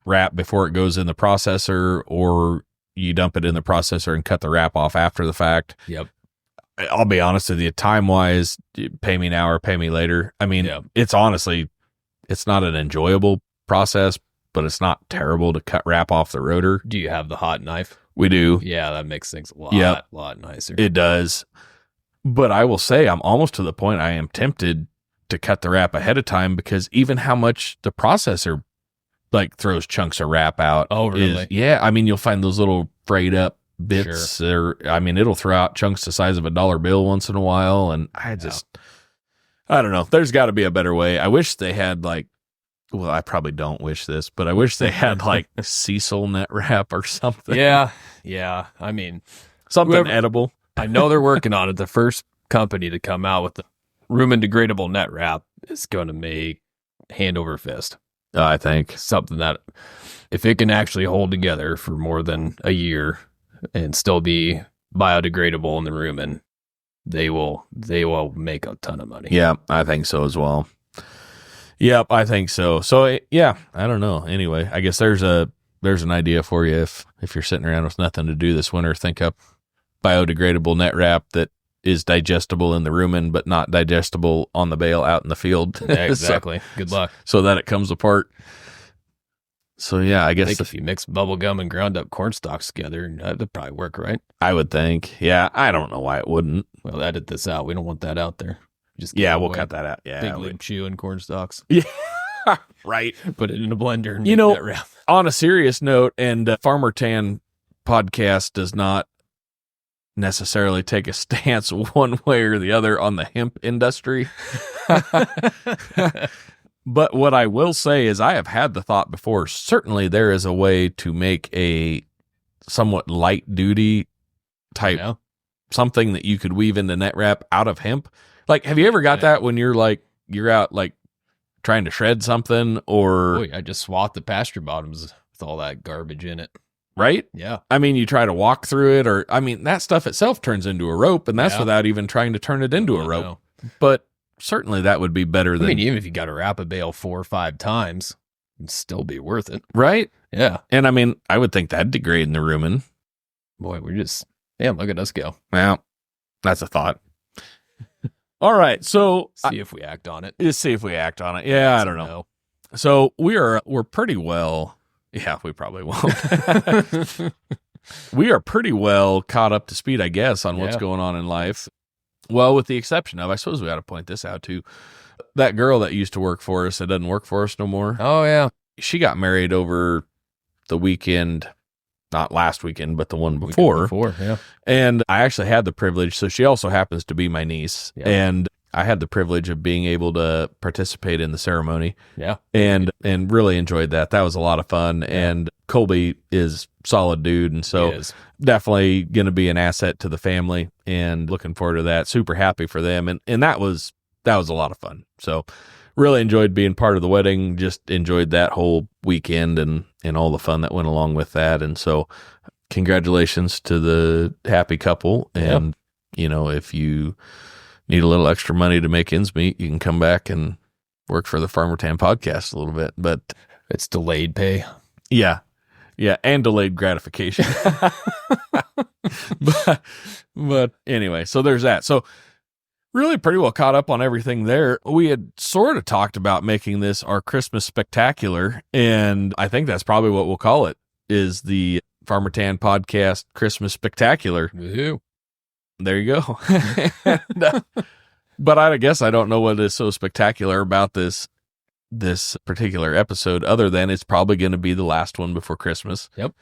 [SPEAKER 1] wrap before it goes in the processor, or you dump it in the processor and cut the wrap off after the fact.
[SPEAKER 2] Yep.
[SPEAKER 1] I'll be honest with you, time wise, pay me now or pay me later. I mean, It's honestly, it's not an enjoyable process, but it's not terrible to cut wrap off the rotor.
[SPEAKER 2] Do you have the hot knife?
[SPEAKER 1] We do.
[SPEAKER 2] Yeah, that makes things a lot nicer.
[SPEAKER 1] It does. But I will say I'm almost to the point I am tempted to cut the wrap ahead of time, because even how much the processor throws chunks of wrap out.
[SPEAKER 2] Oh, really?
[SPEAKER 1] I mean, you'll find those little frayed up bits. Sure. It'll throw out chunks the size of a dollar bill once in a while. And I don't know. There's got to be a better way. I wish they had well, I probably don't wish this, but I wish they had like Cecil net wrap or something.
[SPEAKER 2] Yeah. Yeah. I mean,
[SPEAKER 1] Something edible.
[SPEAKER 2] I know they're working on it. The first company to come out with the room and degradable net wrap is going to make hand over fist.
[SPEAKER 1] I think.
[SPEAKER 2] Something that if it can actually hold together for more than a year and still be biodegradable in the room, and they will make a ton of money.
[SPEAKER 1] Yeah, I think so as well. Yep, I think so. So yeah, I don't know. Anyway, I guess there's an idea for you if you're sitting around with nothing to do this winter. Think up biodegradable net wrap that is digestible in the rumen, but not digestible on the bale out in the field.
[SPEAKER 2] Yeah, exactly. Good luck.
[SPEAKER 1] So that it comes apart. So yeah, I guess
[SPEAKER 2] if you mix bubble gum and ground up corn stalks together, that'd probably work, right?
[SPEAKER 1] I would think. Yeah, I don't know why it wouldn't.
[SPEAKER 2] Well, edit this out. We don't want that out there. Just
[SPEAKER 1] we'll cut that out. Yeah,
[SPEAKER 2] big lip chew and corn stalks.
[SPEAKER 1] Yeah, right.
[SPEAKER 2] Put it in a blender and make that wrap.
[SPEAKER 1] On a serious note, and Farmer Tan podcast does not necessarily take a stance one way or the other on the hemp industry. But what I will say is I have had the thought before, certainly there is a way to make a somewhat light duty type something that you could weave into net wrap out of hemp. Like, have you ever got that when you're out like trying to shred something or
[SPEAKER 2] I just swath the pasture bottoms with all that garbage in it.
[SPEAKER 1] Right?
[SPEAKER 2] Yeah.
[SPEAKER 1] I mean, you try to walk through it that stuff itself turns into a rope, and that's without even trying to turn it into a rope. But certainly that would be better than...
[SPEAKER 2] even if you got to wrap a bale 4 or 5 times, it'd still be worth it.
[SPEAKER 1] Right?
[SPEAKER 2] Yeah.
[SPEAKER 1] And I would think that'd degrade in the rumen.
[SPEAKER 2] Boy, we're just... Damn, look at us go.
[SPEAKER 1] Well, that's a thought. All right, so...
[SPEAKER 2] See if we act on it.
[SPEAKER 1] See if we act on it. Yeah, I don't know. So we're pretty well... Yeah, we probably won't. We are pretty well caught up to speed, I guess, on what's going on in life. Well, with the exception of, I suppose we ought to point this out too, that girl that used to work for us that doesn't work for us no more.
[SPEAKER 2] Oh, yeah.
[SPEAKER 1] She got married over the weekend, not last weekend, but the one before.
[SPEAKER 2] Yeah.
[SPEAKER 1] And I actually had the privilege, so she also happens to be my niece, and I had the privilege of being able to participate in the ceremony.
[SPEAKER 2] Yeah.
[SPEAKER 1] And really enjoyed that. That was a lot of fun. Yeah. And Colby is solid dude. And so definitely going to be an asset to the family and looking forward to that. Super happy for them. And that was a lot of fun. So really enjoyed being part of the wedding. Just enjoyed that whole weekend and all the fun that went along with that. And so congratulations to the happy couple. And, if you need a little extra money to make ends meet, you can come back and work for the Farmer Tan podcast a little bit, but
[SPEAKER 2] it's delayed pay.
[SPEAKER 1] Yeah. Yeah. And delayed gratification. but anyway, so there's that. So really pretty well caught up on everything there. We had sort of talked about making this our Christmas spectacular. And I think that's probably what we'll call it, is the Farmer Tan podcast Christmas spectacular.
[SPEAKER 2] Woohoo.
[SPEAKER 1] There you go. But I guess I don't know what is so spectacular about this particular episode other than it's probably going to be the last one before Christmas.
[SPEAKER 2] Yep.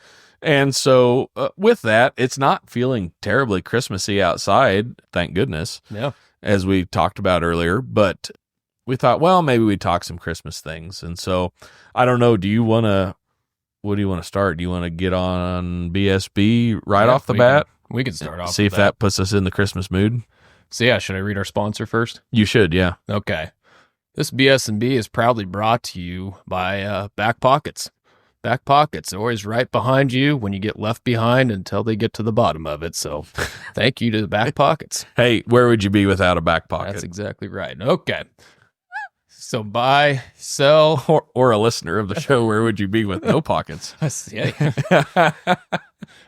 [SPEAKER 1] And so with that, it's not feeling terribly Christmassy outside, thank goodness.
[SPEAKER 2] Yeah.
[SPEAKER 1] As we talked about earlier, but we thought, well, maybe we'd talk some Christmas things. And so I don't know, what do you want to start? Do you want to get on BSB right off the bat?
[SPEAKER 2] We can start off.
[SPEAKER 1] See if that puts us in the Christmas mood.
[SPEAKER 2] So should I read our sponsor first?
[SPEAKER 1] You should, yeah.
[SPEAKER 2] Okay. This BS&B is proudly brought to you by Back Pockets. Back Pockets, always right behind you when you get left behind until they get to the bottom of it. So thank you to Back Pockets.
[SPEAKER 1] Hey, where would you be without a back pocket?
[SPEAKER 2] That's exactly right. Okay. So buy, sell,
[SPEAKER 1] or a listener of the show, where would you be with no pockets?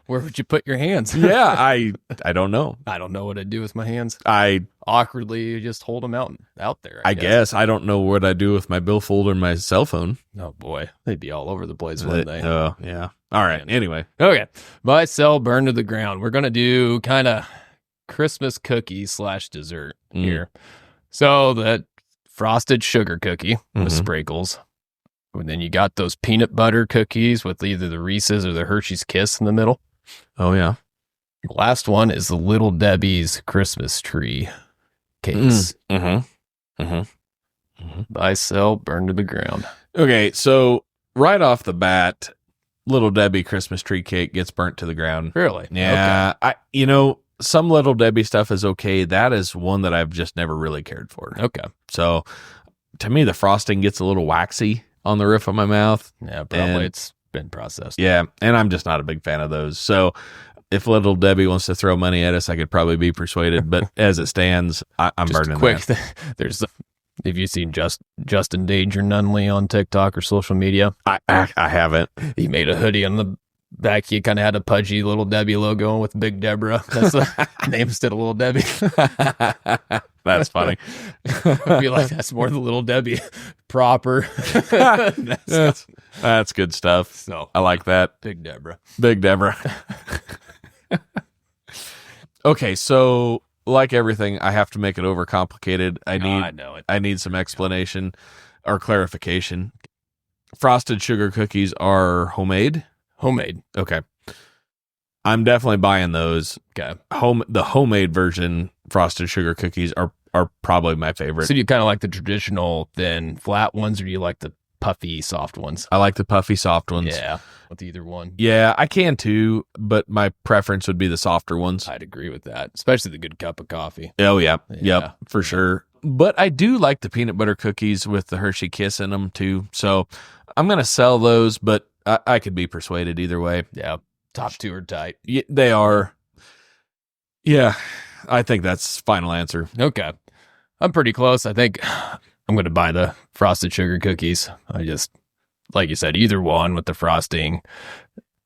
[SPEAKER 2] Where would you put your hands?
[SPEAKER 1] Yeah, I don't know.
[SPEAKER 2] I don't know what I'd do with my hands.
[SPEAKER 1] I
[SPEAKER 2] awkwardly just hold them out there.
[SPEAKER 1] I guess. I don't know what I'd do with my billfold or my cell phone.
[SPEAKER 2] Oh boy, they'd be all over the place, wouldn't they?
[SPEAKER 1] Oh yeah. All right. Anyway.
[SPEAKER 2] Okay. Buy, sell, burn to the ground. We're gonna do kind of Christmas cookie / dessert here. So that frosted sugar cookie with sprinkles. And then you got those peanut butter cookies with either the Reese's or the Hershey's Kiss in the middle.
[SPEAKER 1] Oh, yeah.
[SPEAKER 2] The last one is the Little Debbie's Christmas tree cakes.
[SPEAKER 1] Buy,
[SPEAKER 2] sell, burn to the ground.
[SPEAKER 1] Okay, so right off the bat, Little Debbie Christmas tree cake gets burnt to the ground.
[SPEAKER 2] Really?
[SPEAKER 1] Yeah. Some Little Debbie stuff is okay. That is one that I've just never really cared for.
[SPEAKER 2] Okay.
[SPEAKER 1] So to me, the frosting gets a little waxy on the roof of my mouth.
[SPEAKER 2] Yeah, probably it's been processed.
[SPEAKER 1] Yeah, and I'm just not a big fan of those. So if Little Debbie wants to throw money at us, I could probably be persuaded. But as it stands, I'm
[SPEAKER 2] Just
[SPEAKER 1] burning
[SPEAKER 2] quick,
[SPEAKER 1] that.
[SPEAKER 2] have you seen Justin Danger Nunley on TikTok or social media?
[SPEAKER 1] I haven't.
[SPEAKER 2] He made a hoodie on the back. He kind of had a pudgy Little Debbie logo with Big Deborah. That's the name instead of Little Debbie.
[SPEAKER 1] That's funny.
[SPEAKER 2] I feel like that's more the Little Debbie proper.
[SPEAKER 1] That's good stuff.
[SPEAKER 2] So
[SPEAKER 1] I like that.
[SPEAKER 2] Big Deborah.
[SPEAKER 1] Big Deborah. Okay, so like everything, I have to make it overcomplicated. I
[SPEAKER 2] know it.
[SPEAKER 1] I need some explanation or clarification. Frosted sugar cookies are homemade?
[SPEAKER 2] Homemade.
[SPEAKER 1] Okay. I'm definitely buying those.
[SPEAKER 2] Okay.
[SPEAKER 1] The homemade version frosted sugar cookies are probably my favorite.
[SPEAKER 2] So do you kind of like the traditional thin flat ones, or do you like the puffy soft ones?
[SPEAKER 1] I like the puffy soft ones.
[SPEAKER 2] Yeah, with either one.
[SPEAKER 1] Yeah, I can too, but my preference would be the softer ones.
[SPEAKER 2] I'd agree with that, especially the good cup of coffee.
[SPEAKER 1] Oh, yeah.
[SPEAKER 2] Yeah.
[SPEAKER 1] Yep, for sure. But I do like the peanut butter cookies with the Hershey Kiss in them too. So I'm going to sell those, but I could be persuaded either way.
[SPEAKER 2] Yeah, top two are tight.
[SPEAKER 1] Yeah, they are. Yeah, I think that's final answer.
[SPEAKER 2] Okay. I'm pretty close. I think I'm going to buy the frosted sugar cookies. I just, like you said, either one with the frosting.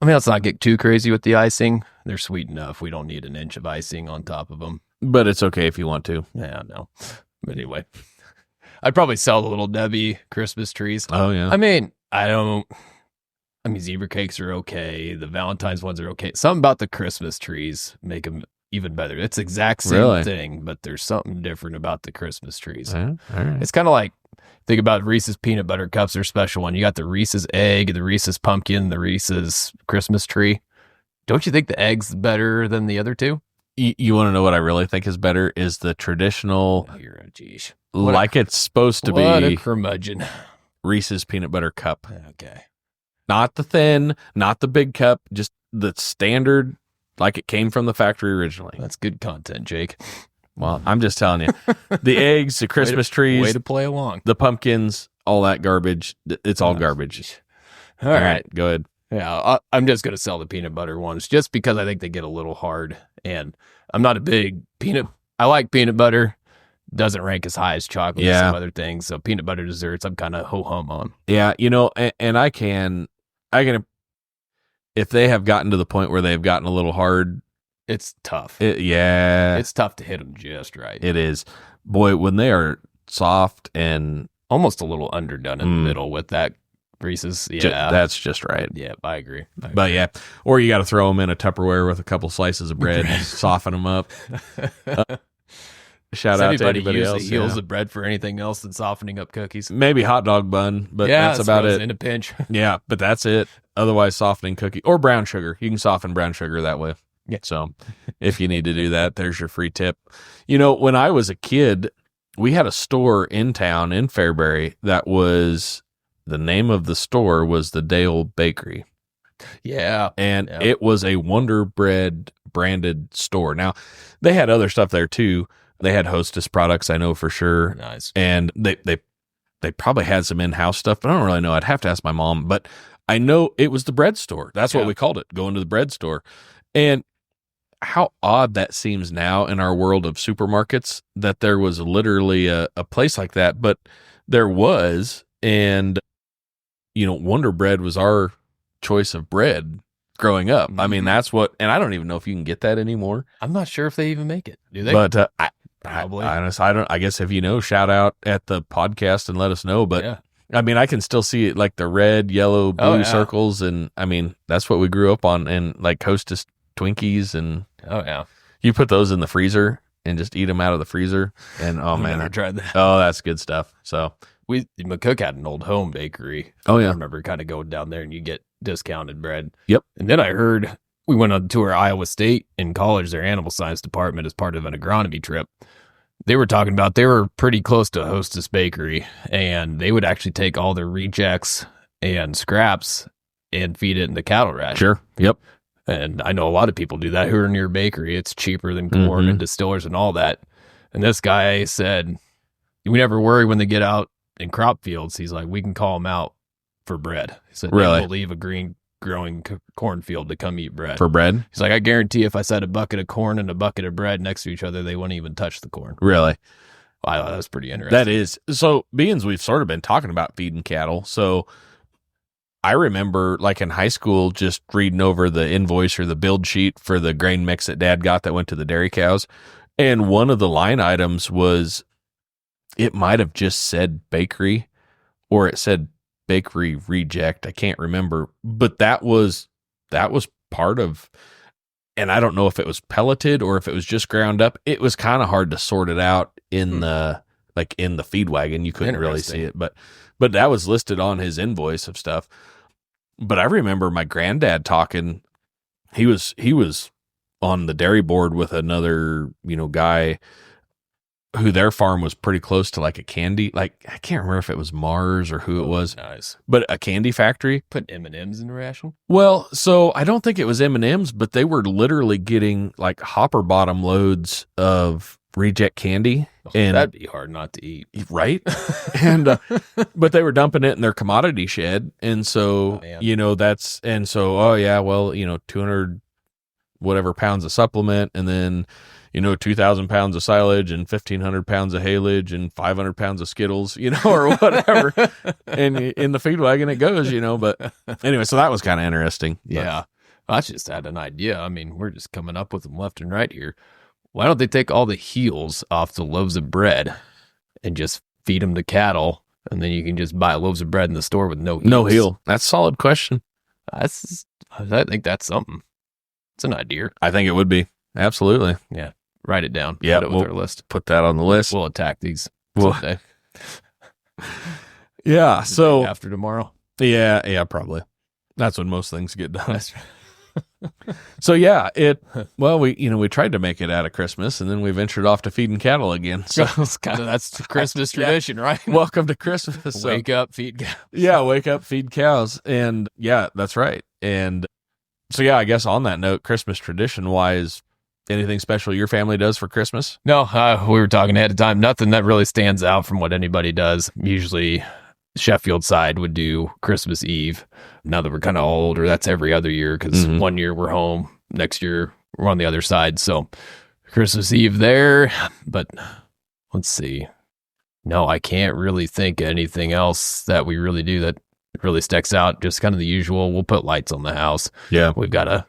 [SPEAKER 2] I mean, let's not get too crazy with the icing. They're sweet enough. We don't need an inch of icing on top of them.
[SPEAKER 1] But it's okay if you want to.
[SPEAKER 2] Yeah, no. But anyway, I'd probably sell the Little Debbie Christmas trees.
[SPEAKER 1] Oh, yeah.
[SPEAKER 2] I mean, zebra cakes are okay. The Valentine's ones are okay. Something about the Christmas trees make them even better. It's the exact same thing, but there's something different about the Christmas trees.
[SPEAKER 1] Yeah, all right.
[SPEAKER 2] It's kind of like, think about Reese's peanut butter cups. They're special one. You got the Reese's egg, the Reese's pumpkin, the Reese's Christmas tree. Don't you think the egg's better than the other two?
[SPEAKER 1] You want to know what I really think is better? Is the traditional,
[SPEAKER 2] Geesh.
[SPEAKER 1] like it's supposed to
[SPEAKER 2] What a
[SPEAKER 1] be,
[SPEAKER 2] curmudgeon.
[SPEAKER 1] Reese's peanut butter cup.
[SPEAKER 2] Okay.
[SPEAKER 1] Not the thin, not the big cup, just the standard, like it came from the factory originally.
[SPEAKER 2] That's good content, Jake.
[SPEAKER 1] Well, I'm just telling you. The eggs, the Christmas trees,
[SPEAKER 2] Way to play along.
[SPEAKER 1] the pumpkins, all that garbage. It's all garbage.
[SPEAKER 2] All right.
[SPEAKER 1] Go ahead.
[SPEAKER 2] Yeah, I'm just going to sell the peanut butter ones just because I think they get a little hard. And I'm not a big I like peanut butter. Doesn't rank as high as chocolate and some other things. So peanut butter desserts, I'm kind of ho-hum on.
[SPEAKER 1] Yeah, and I can, if they have gotten to the point where they've gotten a little hard.
[SPEAKER 2] It's tough.
[SPEAKER 1] It's
[SPEAKER 2] tough to hit them just right.
[SPEAKER 1] It is. Boy, when they are soft and
[SPEAKER 2] almost a little underdone in the middle with that Reese's. Yeah.
[SPEAKER 1] That's just right.
[SPEAKER 2] Yeah, I agree.
[SPEAKER 1] But yeah, or you got to throw them in a Tupperware with a couple slices of bread and soften them up. Shout out to anybody else.
[SPEAKER 2] Heals the bread for anything else than softening up cookies.
[SPEAKER 1] Maybe hot dog bun, but that's about it.
[SPEAKER 2] In a pinch.
[SPEAKER 1] Yeah, but that's it. Otherwise, softening cookie or brown sugar. You can soften brown sugar that way.
[SPEAKER 2] Yeah.
[SPEAKER 1] So if you need to do that, there's your free tip. When I was a kid, we had a store in town in Fairbury that was, the name of the store was the Dale Bakery.
[SPEAKER 2] Yeah.
[SPEAKER 1] And it was a Wonder Bread branded store. Now, they had other stuff there too. They had Hostess products, I know for sure.
[SPEAKER 2] Nice.
[SPEAKER 1] And they probably had some in-house stuff, but I don't really know. I'd have to ask my mom. But I know it was the bread store. That's what we called it, going to the bread store. And how odd that seems now in our world of supermarkets that there was literally a place like that. But there was, and, Wonder Bread was our choice of bread growing up. I mean, that's what, and I don't even know if you can get that anymore.
[SPEAKER 2] I'm not sure if they even make it. Do they?
[SPEAKER 1] But
[SPEAKER 2] probably.
[SPEAKER 1] I guess if shout out at the podcast and let us know. But I mean, I can still see it, like the red, yellow, blue circles. And I mean, that's what we grew up on, and like Hostess Twinkies. And you put those in the freezer and just eat them out of the freezer. And
[SPEAKER 2] I've never tried that.
[SPEAKER 1] Oh, that's good stuff. So
[SPEAKER 2] McCook had an old home bakery.
[SPEAKER 1] Oh yeah.
[SPEAKER 2] I remember kind of going down there and you get discounted bread.
[SPEAKER 1] Yep.
[SPEAKER 2] And then I heard we went on tour Iowa State in college, their animal science department, as part of an agronomy trip. They were talking about they were pretty close to Hostess Bakery, and they would actually take all their rejects and scraps and feed it in the cattle ration.
[SPEAKER 1] Sure. Yep.
[SPEAKER 2] And I know a lot of people do that who are near a bakery. It's cheaper than corn and distillers and all that. And this guy said, we never worry when they get out in crop fields. He's like, we can call them out for bread. He said,
[SPEAKER 1] really?
[SPEAKER 2] We'll leave a green growing cornfield to come eat bread.
[SPEAKER 1] For bread?
[SPEAKER 2] He's like, I guarantee if I set a bucket of corn and a bucket of bread next to each other, they wouldn't even touch the corn.
[SPEAKER 1] Really?
[SPEAKER 2] I thought that was pretty interesting.
[SPEAKER 1] That is. So, beans, we've sort of been talking about feeding cattle. So, I remember, like in high school, just reading over the invoice or the build sheet for the grain mix that Dad got that went to the dairy cows. And one of the line items was, it might have just said bakery or it said bakery reject. I can't remember. But that was part of, and I don't know if it was pelleted or if it was just ground up. It was kind of hard to sort it out in the feed wagon. You couldn't really see it. But that was listed on his invoice of stuff. But I remember my granddad talking, he was on the dairy board with another, guy who their farm was pretty close to like a candy, like I can't remember if it was Mars or who it was.
[SPEAKER 2] Nice.
[SPEAKER 1] But a candy factory.
[SPEAKER 2] Put M&Ms in the ration?
[SPEAKER 1] Well, so I don't think it was M&Ms, but they were literally getting like hopper bottom loads of reject candy. And
[SPEAKER 2] that'd be hard not to eat.
[SPEAKER 1] Right. And, but they were dumping it in their commodity shed. And so, 200 whatever pounds of supplement. And then, 2,000 pounds of silage and 1,500 pounds of haylage and 500 pounds of Skittles, or whatever. And in the feed wagon it goes, but anyway, so that was kind of interesting.
[SPEAKER 2] Yeah. I just had an idea. I mean, we're just coming up with them left and right here. Why don't they take all the heels off the loaves of bread and just feed them to cattle, and then you can just buy loaves of bread in the store with no heels?
[SPEAKER 1] No heel. That's a solid question.
[SPEAKER 2] I think that's something. It's an idea.
[SPEAKER 1] I think it would be. Absolutely.
[SPEAKER 2] Yeah. Write it down.
[SPEAKER 1] Yeah.
[SPEAKER 2] Put it with our list.
[SPEAKER 1] Put that on the list.
[SPEAKER 2] We'll attack these someday.
[SPEAKER 1] Yeah. So
[SPEAKER 2] after tomorrow.
[SPEAKER 1] Yeah, probably. That's when most things get done. So yeah, we tried to make it out of Christmas, and then we ventured off to feeding cattle again. So
[SPEAKER 2] that's Christmas tradition, right?
[SPEAKER 1] Welcome to Christmas.
[SPEAKER 2] Wake up, feed cows.
[SPEAKER 1] Yeah, wake up, feed cows, and yeah, that's right. And so yeah, I guess on that note, Christmas tradition wise, anything special your family does for Christmas?
[SPEAKER 2] No, we were talking ahead of time. Nothing that really stands out from what anybody does. Usually, Sheffield side would do Christmas Eve. Now that we're kind of older, that's every other year because one year we're home, next year we're on the other side. So Christmas Eve there, but let's see. No, I can't really think of anything else that we really do that really sticks out. Just kind of the usual. We'll put lights on the house.
[SPEAKER 1] Yeah.
[SPEAKER 2] We've got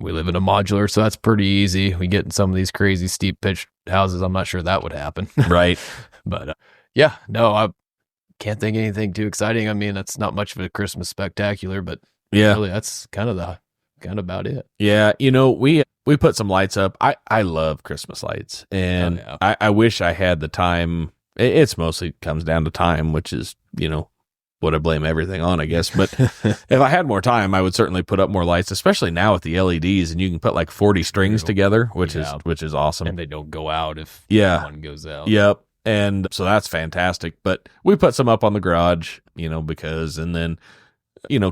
[SPEAKER 2] we live in a modular, so that's pretty easy. We get in some of these crazy steep pitched houses. I'm not sure that would happen.
[SPEAKER 1] Right.
[SPEAKER 2] But yeah, no, I can't think of anything too exciting. I mean, that's not much of a Christmas spectacular, but
[SPEAKER 1] yeah,
[SPEAKER 2] really that's kind of about it.
[SPEAKER 1] Yeah. We put some lights up. I love Christmas lights, and I wish I had the time. It's mostly comes down to time, which is, what I blame everything on, I guess. But if I had more time, I would certainly put up more lights, especially now with the LEDs, and you can put like 40 strings together, which is awesome.
[SPEAKER 2] And they don't go out if one goes out.
[SPEAKER 1] Yep. And so that's fantastic. But we put some up on the garage, because, and then,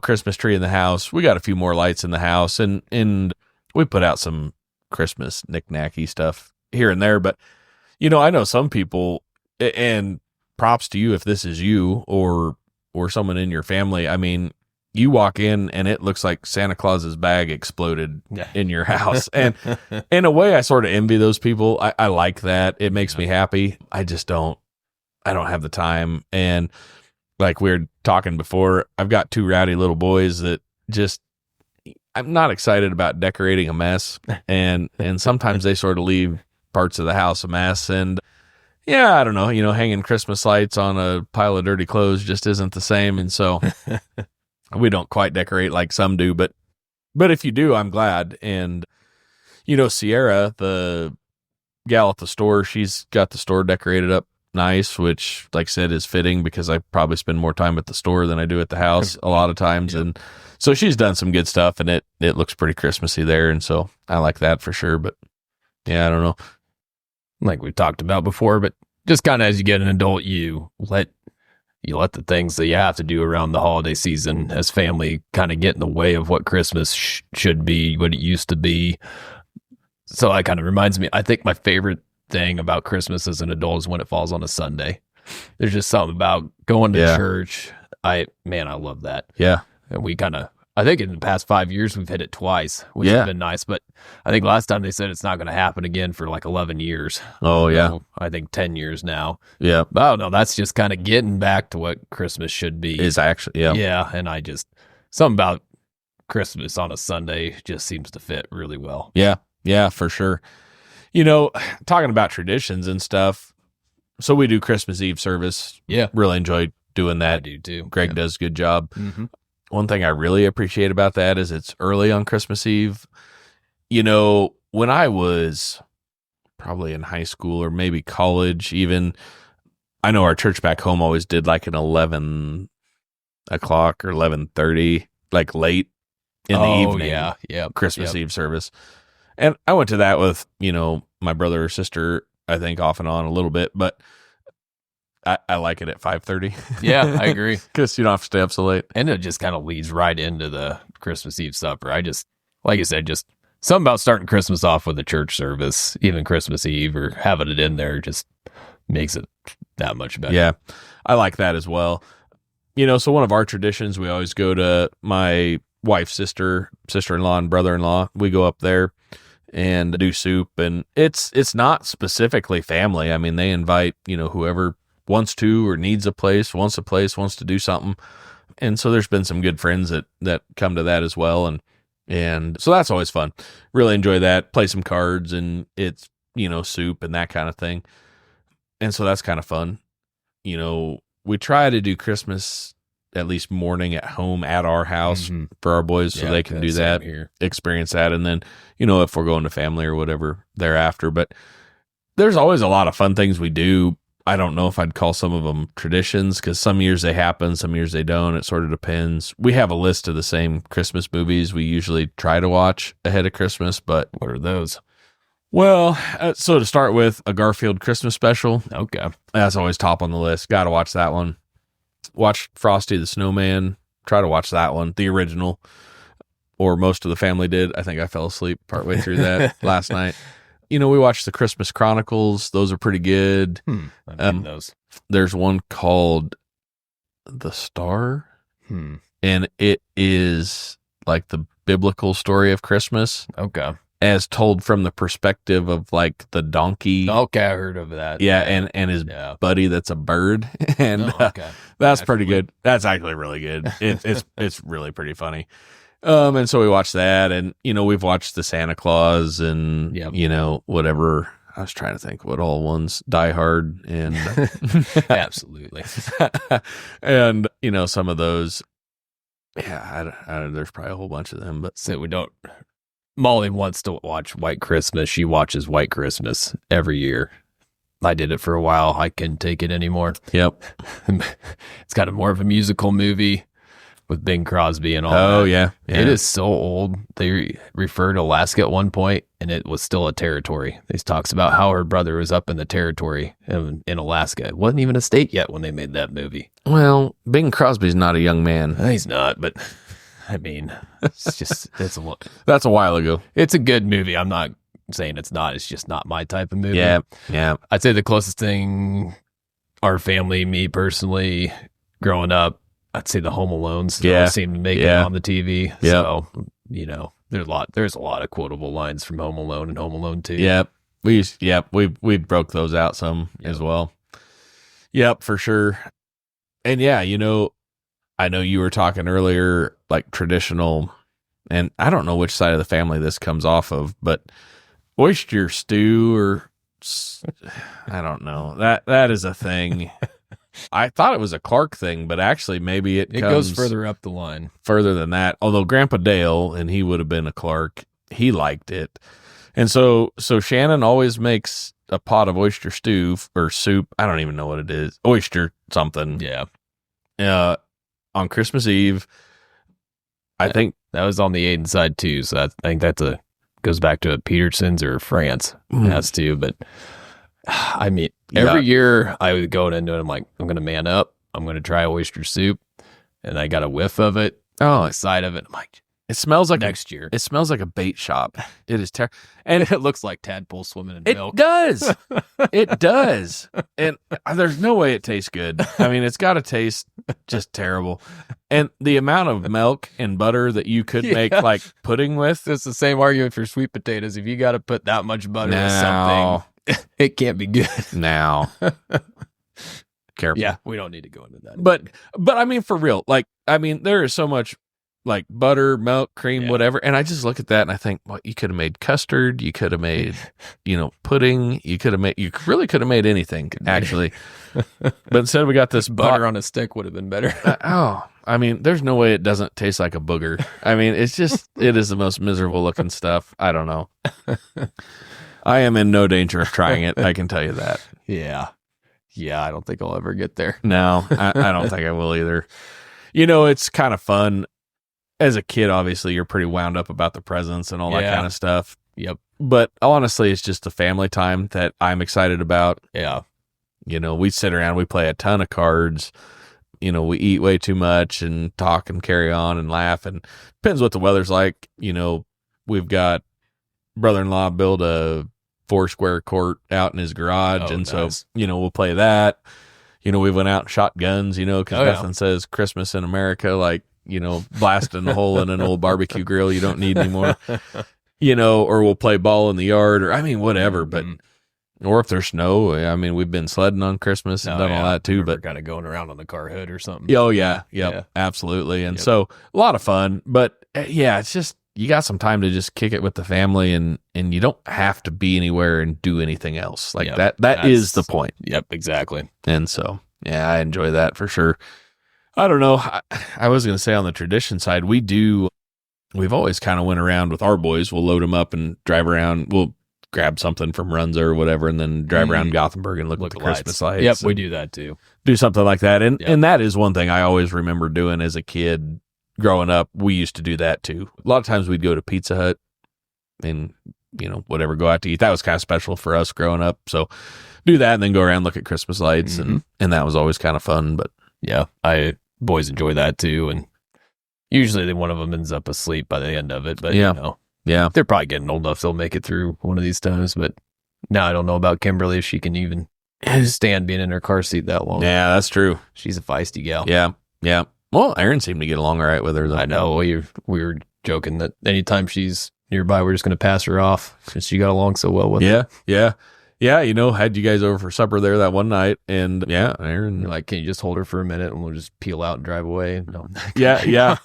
[SPEAKER 1] Christmas tree in the house. We got a few more lights in the house, and we put out some Christmas knick-knacky stuff here and there. But, I know some people, and props to you if this is you or someone in your family. I mean, you walk in and it looks like Santa Claus's bag exploded in your house. And in a way, I sort of envy those people. I like that. It makes me happy. I don't have the time. And like we were talking before, I've got two rowdy little boys that I'm not excited about decorating a mess. And sometimes they sort of leave parts of the house a mess. And yeah, I don't know, hanging Christmas lights on a pile of dirty clothes just isn't the same. And so we don't quite decorate like some do, but if you do, I'm glad. And, Sierra, the gal at the store, she's got the store decorated up nice, which, like I said, is fitting because I probably spend more time at the store than I do at the house a lot of times. And so she's done some good stuff, and it looks pretty Christmassy there. And so I like that for sure. But yeah, I don't know.
[SPEAKER 2] like we've talked about before, but just kind of as you get an adult, you let the things that you have to do around the holiday season as family kind of get in the way of what Christmas should be, what it used to be. So that kind of reminds me, I think my favorite thing about Christmas as an adult is when it falls on a Sunday. There's just something about going to church. I love that.
[SPEAKER 1] Yeah.
[SPEAKER 2] And we kind of, I think in the past 5 years, we've hit it twice, which has been nice. But I think last time they said it's not going to happen again for like 11 years.
[SPEAKER 1] Oh, yeah.
[SPEAKER 2] So I think 10 years now.
[SPEAKER 1] Yeah.
[SPEAKER 2] But I don't know. That's just kind of getting back to what Christmas should be.
[SPEAKER 1] Is actually, yeah.
[SPEAKER 2] Yeah. And something about Christmas on a Sunday just seems to fit really well.
[SPEAKER 1] Yeah. Yeah, for sure. Talking about traditions and stuff. So we do Christmas Eve service.
[SPEAKER 2] Yeah.
[SPEAKER 1] Really enjoy doing that.
[SPEAKER 2] I do too.
[SPEAKER 1] Greg does a good job.
[SPEAKER 2] Mm-hmm.
[SPEAKER 1] One thing I really appreciate about that is it's early on Christmas Eve. When I was probably in high school or maybe college even, I know our church back home always did like an 11 o'clock or 11:30, like late in the evening.
[SPEAKER 2] Yeah.
[SPEAKER 1] Christmas Eve service. And I went to that with, my brother or sister, I think off and on a little bit, but I like it at 5:30.
[SPEAKER 2] Yeah, I agree.
[SPEAKER 1] Because you don't have to stay up so late.
[SPEAKER 2] And it just kind of leads right into the Christmas Eve supper. Like you said, just something about starting Christmas off with a church service, even Christmas Eve, or having it in there just makes it that much better.
[SPEAKER 1] Yeah, I like that as well. So one of our traditions, we always go to my wife's sister-in-law and brother-in-law. We go up there and do soup, and it's not specifically family. I mean, they invite, whoever wants to or needs a place, wants to do something. And so there's been some good friends that come to that as well. And so that's always fun. Really enjoy that. Play some cards, and it's, soup and that kind of thing. And so that's kind of fun. We try to do Christmas at least morning at home at our house for our boys so they can do that, experience that. And then, if we're going to family or whatever thereafter. But there's always a lot of fun things we do. I don't know if I'd call some of them traditions because some years they happen, some years they don't. It sort of depends. We have a list of the same Christmas movies we usually try to watch ahead of Christmas, but
[SPEAKER 2] what are those?
[SPEAKER 1] Well, so to start with, a Garfield Christmas special.
[SPEAKER 2] Okay.
[SPEAKER 1] That's always top on the list. Got to watch that one. Watch Frosty the Snowman. Try to watch that one, the original, or most of the family did. I think I fell asleep partway through that last night. We watched the Christmas Chronicles. Those are pretty good.
[SPEAKER 2] I've seen those.
[SPEAKER 1] There's one called The Star, and it is like the biblical story of Christmas.
[SPEAKER 2] Okay.
[SPEAKER 1] As told from the perspective of like the donkey.
[SPEAKER 2] Okay, I heard of that.
[SPEAKER 1] Yeah, and his buddy that's a bird, and that's pretty good. That's actually really good. It's really pretty funny. And so we watched that, and we've watched the Santa Claus, and whatever. I was trying to think what all ones, Die Hard, and
[SPEAKER 2] absolutely,
[SPEAKER 1] and some of those. Yeah, there's probably a whole bunch of them, but
[SPEAKER 2] so we don't. Molly wants to watch White Christmas. She watches White Christmas every year. I did it for a while. I couldn't take it anymore.
[SPEAKER 1] Yep.
[SPEAKER 2] It's kind of more of a musical movie with Bing Crosby and all that.
[SPEAKER 1] Oh, yeah.
[SPEAKER 2] It is so old. They refer to Alaska at one point, and it was still a territory. He talks about how her brother was up in the territory in Alaska. It wasn't even a state yet when they made that movie.
[SPEAKER 1] Well, Bing Crosby's not a young man.
[SPEAKER 2] He's not, but I mean, that's
[SPEAKER 1] a while ago.
[SPEAKER 2] It's a good movie. I'm not saying it's not. It's just not my type of movie.
[SPEAKER 1] Yeah.
[SPEAKER 2] I'd say the closest thing, our family, me personally, growing up, I'd say the Home Alones.
[SPEAKER 1] Yeah.
[SPEAKER 2] Seem to make it on the TV.
[SPEAKER 1] Yeah.
[SPEAKER 2] So, there's a lot of quotable lines from Home Alone and Home Alone 2.
[SPEAKER 1] Yep. We broke those out some as well. Yep, for sure. And yeah, I know you were talking earlier, like traditional, and I don't know which side of the family this comes off of, but oyster stew, or I don't know. That is a thing. I thought it was a Clark thing, but actually maybe it
[SPEAKER 2] goes further up the line.
[SPEAKER 1] Further than that. Although Grandpa Dale, and he would have been a Clark, he liked it. And so Shannon always makes a pot of oyster stew or soup. I don't even know what it is. Oyster something.
[SPEAKER 2] Yeah.
[SPEAKER 1] On Christmas Eve. I think
[SPEAKER 2] that was on the Aiden side too. So I think goes back to Peterson's or France. Has to, but I mean,
[SPEAKER 1] Yeah.
[SPEAKER 2] every year I would go into it. I'm like, I'm going to man up. I'm going to try oyster soup. And I got a whiff of it.
[SPEAKER 1] Oh,
[SPEAKER 2] The side of it. I'm like,
[SPEAKER 1] it smells like
[SPEAKER 2] next year.
[SPEAKER 1] It smells like a bait shop. It is terrible.
[SPEAKER 2] And it looks like tadpole swimming in
[SPEAKER 1] It
[SPEAKER 2] milk.
[SPEAKER 1] does. It does. And there's no way it tastes good. I mean, it's got to taste just terrible. And the amount of milk and butter that you could make like pudding with.
[SPEAKER 2] It's the same argument for sweet potatoes. If you got to put that much butter in
[SPEAKER 1] No.
[SPEAKER 2] something, it can't be good.
[SPEAKER 1] Now. Careful.
[SPEAKER 2] Yeah, we don't need to go into that.
[SPEAKER 1] But I mean, for real, like, I mean, there is so much like butter, milk, cream,
[SPEAKER 2] Yeah.
[SPEAKER 1] whatever. And I just look at that and I think, well, you could have made custard. You could have made, pudding. You really could have made anything, actually. But instead we got this
[SPEAKER 2] butter on a stick would have been better.
[SPEAKER 1] I mean, there's no way it doesn't taste like a booger. I mean, it is the most miserable looking stuff. I don't know. I am in no danger of trying it. I can tell you that.
[SPEAKER 2] Yeah. Yeah, I don't think I'll ever get there.
[SPEAKER 1] No, I don't think I will either. It's kind of fun. As a kid, obviously, you're pretty wound up about the presents and all that kind of stuff.
[SPEAKER 2] Yep.
[SPEAKER 1] But honestly, it's just the family time that I'm excited about.
[SPEAKER 2] Yeah.
[SPEAKER 1] We sit around, we play a ton of cards. We eat way too much and talk and carry on and laugh. And depends what the weather's like. We've got brother-in-law build a 4-square court out in his garage.
[SPEAKER 2] Oh,
[SPEAKER 1] and
[SPEAKER 2] nice.
[SPEAKER 1] so, we'll play that. We went out and shot guns, because
[SPEAKER 2] Oh, yeah.
[SPEAKER 1] nothing says Christmas in America like, blasting a hole in an old barbecue grill you don't need anymore. Or we'll play ball in the yard or, I mean, whatever. But, or if there's snow, I mean, we've been sledding on Christmas and done all that too. But
[SPEAKER 2] kind of going around on the car hood or something.
[SPEAKER 1] oh, yeah. Yep,
[SPEAKER 2] Yeah.
[SPEAKER 1] absolutely. And
[SPEAKER 2] Yep.
[SPEAKER 1] so a lot of fun. But yeah, it's just, you got some time to just kick it with the family and you don't have to be anywhere and do anything else. Like
[SPEAKER 2] Yep.
[SPEAKER 1] that is the point.
[SPEAKER 2] Yep, exactly.
[SPEAKER 1] And so, yeah, I enjoy that for sure. I don't know. I was going to say on the tradition side, we've always kind of went around with our boys. We'll load them up and drive around. We'll grab something from Runza or whatever and then drive around Gothenburg and look at the Christmas lights.
[SPEAKER 2] Yep, we do that too.
[SPEAKER 1] Do something like that. And
[SPEAKER 2] Yep.
[SPEAKER 1] and that is one thing I always remember doing as a kid growing up. We used to do that too. A lot of times we'd go to Pizza Hut and, whatever, go out to eat. That was kind of special for us growing up. So do that and then go around, look at Christmas lights. And that was always kind of fun. But
[SPEAKER 2] yeah, boys enjoy that too. And usually one of them ends up asleep by the end of it. But,
[SPEAKER 1] yeah.
[SPEAKER 2] they're probably getting old enough they'll make it through one of these times. But now I don't know about Kimberly if she can even stand being in her car seat that long.
[SPEAKER 1] Yeah, that's true.
[SPEAKER 2] She's a feisty gal.
[SPEAKER 1] Yeah. Yeah. Well, Aaron seemed to get along all right with her, though.
[SPEAKER 2] I know. We were joking that anytime she's nearby, we're just going to pass her off since she got along so well with her.
[SPEAKER 1] Yeah. Yeah. Yeah. Had you guys over for supper there that one night. And yeah, Aaron.
[SPEAKER 2] You're like, can you just hold her for a minute and we'll just peel out and drive away? No.
[SPEAKER 1] Yeah.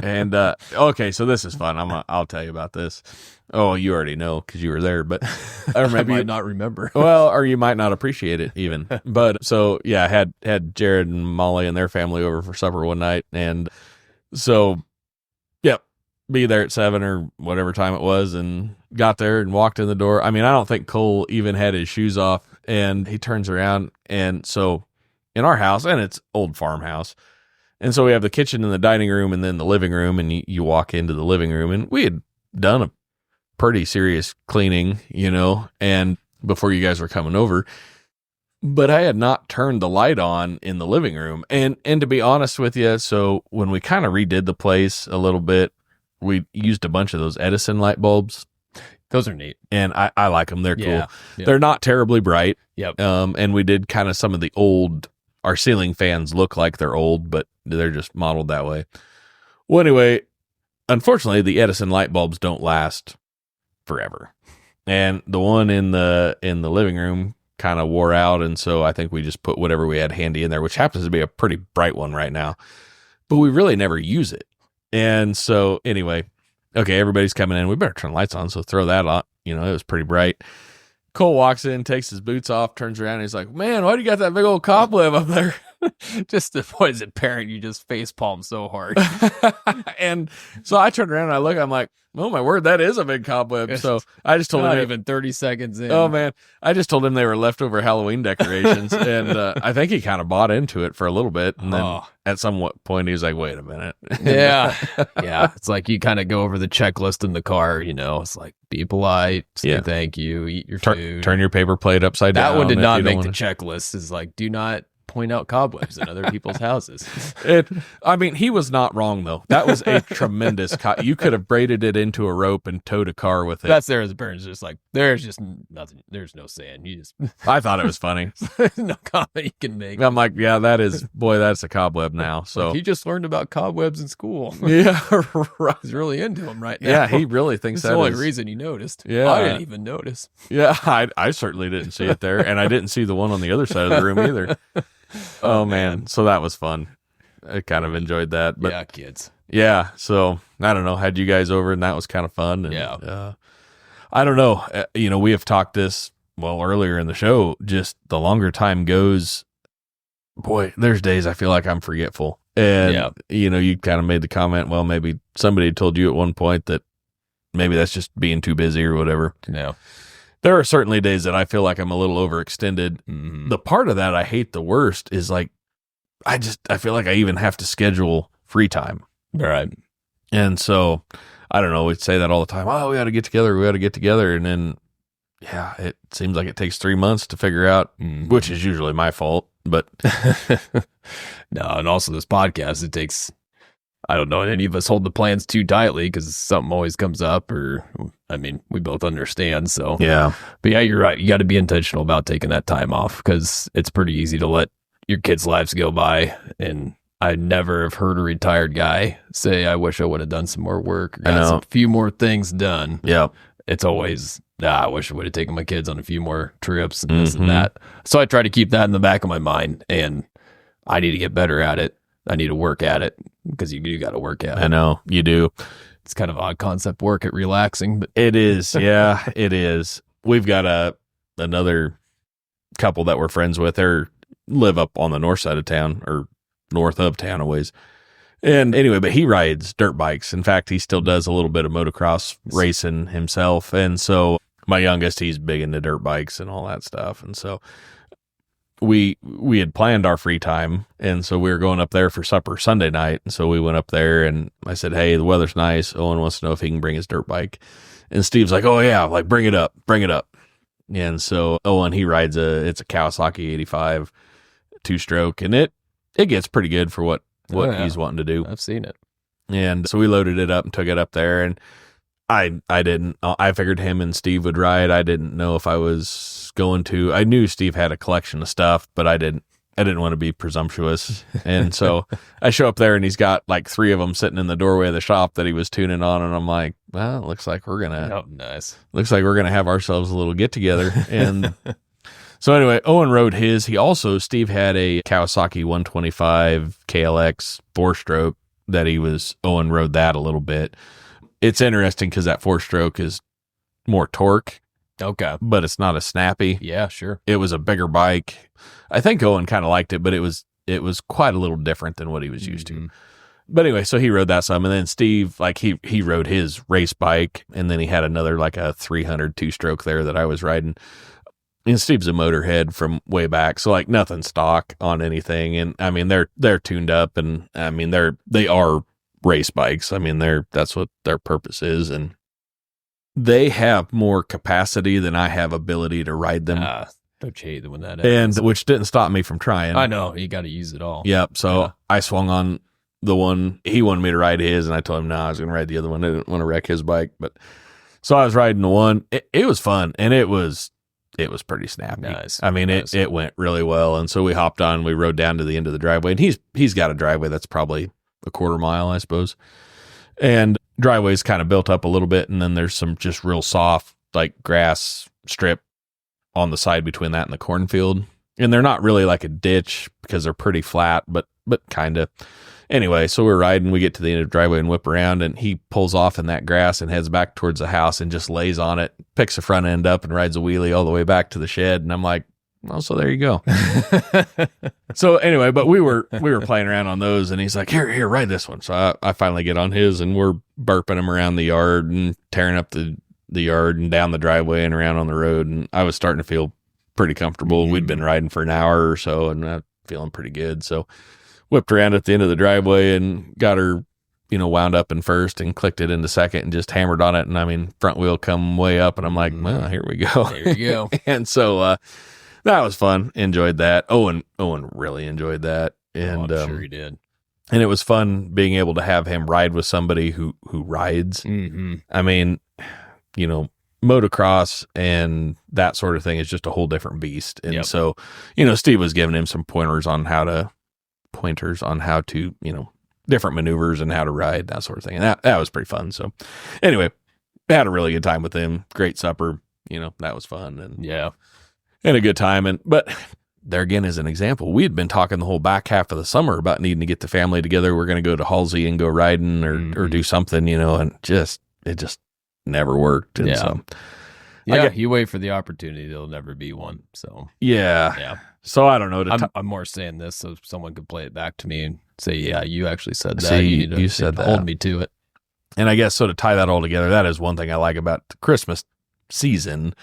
[SPEAKER 1] And okay, so this is fun. I'll tell you about this. Oh, you already know because you were there, but or
[SPEAKER 2] I
[SPEAKER 1] maybe
[SPEAKER 2] might not remember.
[SPEAKER 1] well, or you might not appreciate it even. But so yeah, I had Jared and Molly and their family over for supper one night, and so be there at 7 or whatever time it was, and got there and walked in the door. I mean, I don't think Cole even had his shoes off, and he turns around, and so in our house, and it's old farmhouse, and so we have the kitchen and the dining room and then the living room, and you walk into the living room, and we had done a pretty serious cleaning, and before you guys were coming over, but I had not turned the light on in the living room, and to be honest with you, so when we kind of redid the place a little bit, we used a bunch of those Edison light bulbs.
[SPEAKER 2] Those are neat.
[SPEAKER 1] And I like them. They're cool.
[SPEAKER 2] Yeah. Yep.
[SPEAKER 1] They're not terribly bright.
[SPEAKER 2] Yep.
[SPEAKER 1] And we did kind of some of the our ceiling fans look like they're old, but they're just modeled that way. Well, anyway, unfortunately, the Edison light bulbs don't last forever. And the one in the living room kind of wore out. And so I think we just put whatever we had handy in there, which happens to be a pretty bright one right now, but we really never use it. And so anyway, okay, everybody's coming in. We better turn the lights on. So throw that on. It was pretty bright. Cole walks in, takes his boots off, turns around, and he's like, man, why do you got that big old cobweb up there?
[SPEAKER 2] Just the what is it, parent? You just face palm so hard.
[SPEAKER 1] And so I turned around and I look, I'm like, oh my word, that is a big cobweb. So I just told
[SPEAKER 2] Not
[SPEAKER 1] him,
[SPEAKER 2] even 30 seconds in.
[SPEAKER 1] oh man, I just told him they were leftover Halloween decorations. And I think he kind of bought into it for a little bit. And then at some point he was like, wait a minute.
[SPEAKER 2] Yeah. Yeah. It's like you kind of go over the checklist in the car, it's like be polite, say thank you, eat your food.
[SPEAKER 1] Turn your paper plate upside down.
[SPEAKER 2] That one did not make the checklist. Is like, do not point out cobwebs in other people's houses.
[SPEAKER 1] He was not wrong though. That was a tremendous you could have braided it into a rope and towed a car with it.
[SPEAKER 2] That's there as a parent. Just like, there's just nothing. There's no saying. You just
[SPEAKER 1] I thought it was funny.
[SPEAKER 2] No comment you can make.
[SPEAKER 1] I'm like, yeah, that's a cobweb now. So
[SPEAKER 2] he just learned about cobwebs in school.
[SPEAKER 1] Yeah, right.
[SPEAKER 2] He's really into them right now.
[SPEAKER 1] Yeah, he really thinks
[SPEAKER 2] that's the only reason he noticed.
[SPEAKER 1] Yeah,
[SPEAKER 2] I didn't even notice.
[SPEAKER 1] Yeah, I certainly didn't see it there, and I didn't see the one on the other side of the room either. Oh man, so that was fun. I kind of enjoyed that. But
[SPEAKER 2] yeah, kids.
[SPEAKER 1] Yeah, so I don't know. Had you guys over, and that was kind of fun. And,
[SPEAKER 2] yeah.
[SPEAKER 1] I don't know. We have talked this earlier in the show. Just the longer time goes, boy, there's days I feel like I'm forgetful. And you kind of made the comment. Well, maybe somebody told you at one point that maybe that's just being too busy or whatever.
[SPEAKER 2] No.
[SPEAKER 1] There are certainly days that I feel like I'm a little overextended.
[SPEAKER 2] Mm-hmm.
[SPEAKER 1] The part of that I hate the worst is like, I feel like I even have to schedule free time.
[SPEAKER 2] Right.
[SPEAKER 1] And so, I don't know, we'd say that all the time. Oh, we got to get together. And then, it seems like it takes 3 months to figure out, which is usually my fault. But
[SPEAKER 2] no, and also this podcast, it takes, I don't know, any of us hold the plans too tightly because something always comes up we both understand. So,
[SPEAKER 1] yeah.
[SPEAKER 2] But yeah, you're right. You got to be intentional about taking that time off because it's pretty easy to let your kids' lives go by. And I never have heard a retired guy say, I wish I would have done some more work, or got a few more things done.
[SPEAKER 1] Yeah.
[SPEAKER 2] It's always, I wish I would have taken my kids on a few more trips and this and that. So I try to keep that in the back of my mind, and I need to get better at it. I need to work at it because you got to work at it.
[SPEAKER 1] I know you do.
[SPEAKER 2] It's kind of odd concept work at relaxing, but
[SPEAKER 1] it is. Yeah, it is. We've got another couple that we're friends with. They live up on the north side of town, or north of town a ways. And anyway, but he rides dirt bikes. In fact, he still does a little bit of motocross racing himself. And so my youngest, he's big into dirt bikes and all that stuff. And so we had planned our free time, and so we were going up there for supper Sunday night. And so we went up there, and I said, hey, the weather's nice. Owen wants to know if he can bring his dirt bike. And Steve's like, oh yeah, like bring it up. And so Owen, he rides it's a Kawasaki 85 2-stroke, and it gets pretty good for what he's wanting to do.
[SPEAKER 2] I've seen it.
[SPEAKER 1] And so we loaded it up and took it up there, and I figured him and Steve would ride. I didn't know if I was going to. I knew Steve had a collection of stuff, but I didn't want to be presumptuous. And so I show up there, and he's got like 3 of them sitting in the doorway of the shop that he was tuning on. And I'm like, well, it looks like we're going to have ourselves a little get together. And so anyway, Owen rode his. Steve had a Kawasaki 125 KLX 4-stroke that Owen rode that a little bit. It's interesting because that 4-stroke is more torque.
[SPEAKER 2] Okay.
[SPEAKER 1] But it's not as snappy.
[SPEAKER 2] Yeah, sure.
[SPEAKER 1] It was a bigger bike. I think Owen kind of liked it, but it was quite a little different than what he was used to. But anyway, so he rode that some, and then Steve, like he rode his race bike, and then he had another like a 300 2-stroke there that I was riding. And Steve's a motorhead from way back, so like nothing stock on anything. And I mean they're tuned up, and I mean they are race bikes. I mean that's what their purpose is, and they have more capacity than I have ability to ride them.
[SPEAKER 2] Don't you hate them when that happens?
[SPEAKER 1] And which didn't stop me from trying.
[SPEAKER 2] I know, you got to use it all.
[SPEAKER 1] Yep. So I swung on the one he wanted me to ride his, and I told him no, I was going to ride the other one. I didn't want to wreck his bike, but so I was riding the one. It was fun, and it was pretty snappy.
[SPEAKER 2] Nice.
[SPEAKER 1] I mean, it went really well, and so we hopped on. We rode down to the end of the driveway, and he's got a driveway that's probably a quarter mile, I suppose, and driveway's kind of built up a little bit, and then there's some just real soft like grass strip on the side between that and the cornfield, and they're not really like a ditch because they're pretty flat, but kind of. Anyway, so we're riding, we get to the end of the driveway and whip around, and he pulls off in that grass and heads back towards the house and just lays on it, picks the front end up and rides a wheelie all the way back to the shed. And I'm like, Well, so there you go. So anyway, but we were playing around on those, and he's like, here, ride this one. So I finally get on his, and we're burping him around the yard and tearing up the yard and down the driveway and around on the road. And I was starting to feel pretty comfortable. We'd been riding for an hour or so, and I'm feeling pretty good. So whipped around at the end of the driveway and got her, wound up in first and clicked it into second and just hammered on it. And I mean, front wheel come way up, and I'm like, well, here we go.
[SPEAKER 2] There you go.
[SPEAKER 1] And so, that was fun. Enjoyed that. Owen really enjoyed that. And,
[SPEAKER 2] I'm sure he did.
[SPEAKER 1] And it was fun being able to have him ride with somebody who rides.
[SPEAKER 2] Mm-hmm.
[SPEAKER 1] I mean, motocross and that sort of thing is just a whole different beast. And so, Steve was giving him some pointers on how to, different maneuvers and how to ride, that sort of thing. And that was pretty fun. So anyway, had a really good time with him. Great supper. That was fun. And a good time. But there again is an example. We had been talking the whole back half of the summer about needing to get the family together. We're going to go to Halsey and go riding or do something, and it just never worked. And so
[SPEAKER 2] you wait for the opportunity. There'll never be one. So
[SPEAKER 1] yeah. So I don't know.
[SPEAKER 2] I'm more saying this so someone could play it back to me and say, yeah, you actually said that.
[SPEAKER 1] See, you said that.
[SPEAKER 2] Hold me to it.
[SPEAKER 1] And I guess so to tie that all together, that is one thing I like about the Christmas season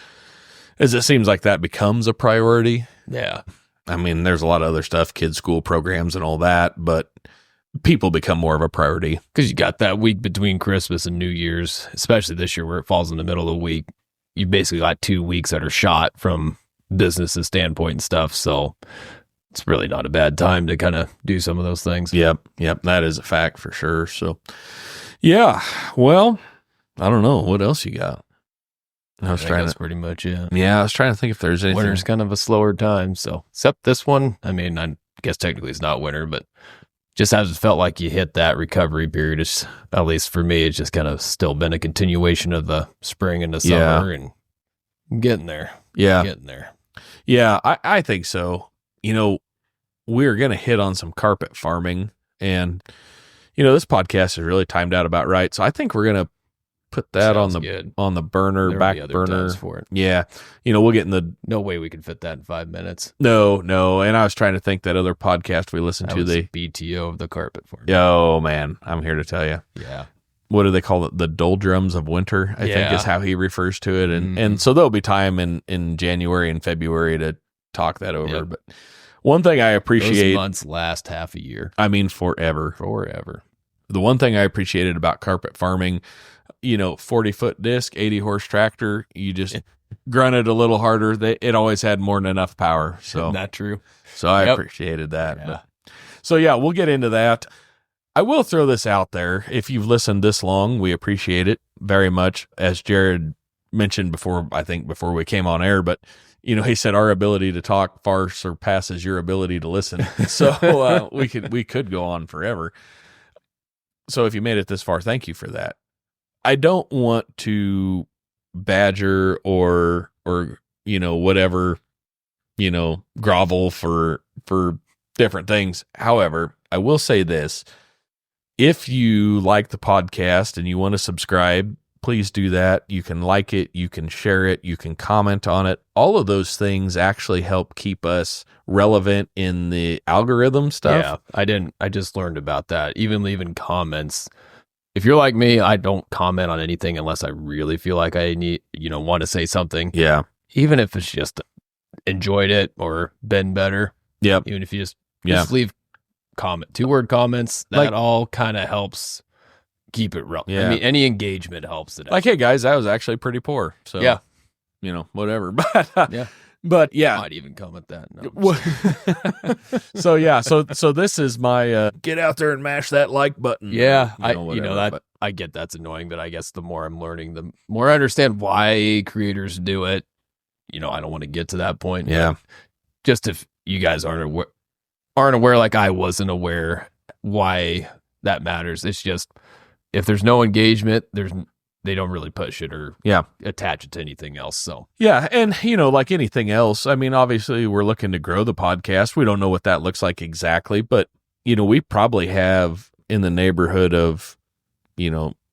[SPEAKER 1] is it seems like that becomes a priority.
[SPEAKER 2] Yeah.
[SPEAKER 1] I mean, there's a lot of other stuff, kids' school programs and all that, but people become more of a priority.
[SPEAKER 2] Because you got that week between Christmas and New Year's, especially this year where it falls in the middle of the week. You basically got 2 weeks that are shot from business's standpoint and stuff. So it's really not a bad time to kind of do some of those things.
[SPEAKER 1] Yep. That is a fact for sure. So, yeah. Well, I don't know. What else you got?
[SPEAKER 2] That's pretty much it.
[SPEAKER 1] Yeah, I was trying to think if there's anything.
[SPEAKER 2] Winter's kind of a slower time. So, except this one. I mean, I guess technically it's not winter, but just hasn't felt like you hit that recovery period. It's, at least for me, it's just kind of still been a continuation of the spring and the summer and getting there.
[SPEAKER 1] Yeah.
[SPEAKER 2] Getting there.
[SPEAKER 1] Yeah, I think so. We're going to hit on some carpet farming, and, this podcast is really timed out about right. So I think we're going to put that on the burner, back burner
[SPEAKER 2] for it.
[SPEAKER 1] Yeah. We'll get in the.
[SPEAKER 2] No way we could fit that in 5 minutes.
[SPEAKER 1] No. And I was trying to think that other podcast we listened to, the
[SPEAKER 2] BTO of the carpet farm.
[SPEAKER 1] Oh man, I'm here to tell you.
[SPEAKER 2] Yeah.
[SPEAKER 1] What do they call it? The doldrums of winter, I think is how he refers to it. And so there'll be time in January and February to talk that over. Yep. But one thing I appreciate.
[SPEAKER 2] Those months last half a year.
[SPEAKER 1] I mean, forever. The one thing I appreciated about carpet farming, 40-foot disc, 80-horse tractor, you just grunted a little harder. It always had more than enough power. So
[SPEAKER 2] not true.
[SPEAKER 1] So I appreciated that. Yeah. So yeah, we'll get into that. I will throw this out there. If you've listened this long, we appreciate it very much. As Jared mentioned before we came on air, but he said our ability to talk far surpasses your ability to listen. So we could go on forever. So if you made it this far, thank you for that. I don't want to badger or whatever, grovel for different things. However, I will say this. If you like the podcast and you want to subscribe, please do that. You can like it, you can share it, you can comment on it. All of those things actually help keep us relevant in the algorithm stuff.
[SPEAKER 2] Yeah, I just learned about that. Even leaving comments. If you're like me, I don't comment on anything unless I really feel like I need, want to say something.
[SPEAKER 1] Yeah.
[SPEAKER 2] Even if it's just enjoyed it or been better.
[SPEAKER 1] Yep.
[SPEAKER 2] Even if you just leave 2-word comments, that all kind of helps keep it relevant.
[SPEAKER 1] Yeah.
[SPEAKER 2] I mean, any engagement helps it.
[SPEAKER 1] Like, hey guys, that was actually pretty poor. So whatever. But yeah,
[SPEAKER 2] might even comment that. No,
[SPEAKER 1] so this is my get out there and mash that like button.
[SPEAKER 2] Yeah, I get that's annoying, but I guess the more I'm learning, the more I understand why creators do it. I don't want to get to that point.
[SPEAKER 1] Yeah,
[SPEAKER 2] just if you guys aren't aware, like I wasn't aware why that matters. It's just if there's no engagement, they don't really push it or attach it to anything else. So
[SPEAKER 1] yeah, and like anything else, I mean, obviously we're looking to grow the podcast. We don't know what that looks like exactly, but we probably have in the neighborhood of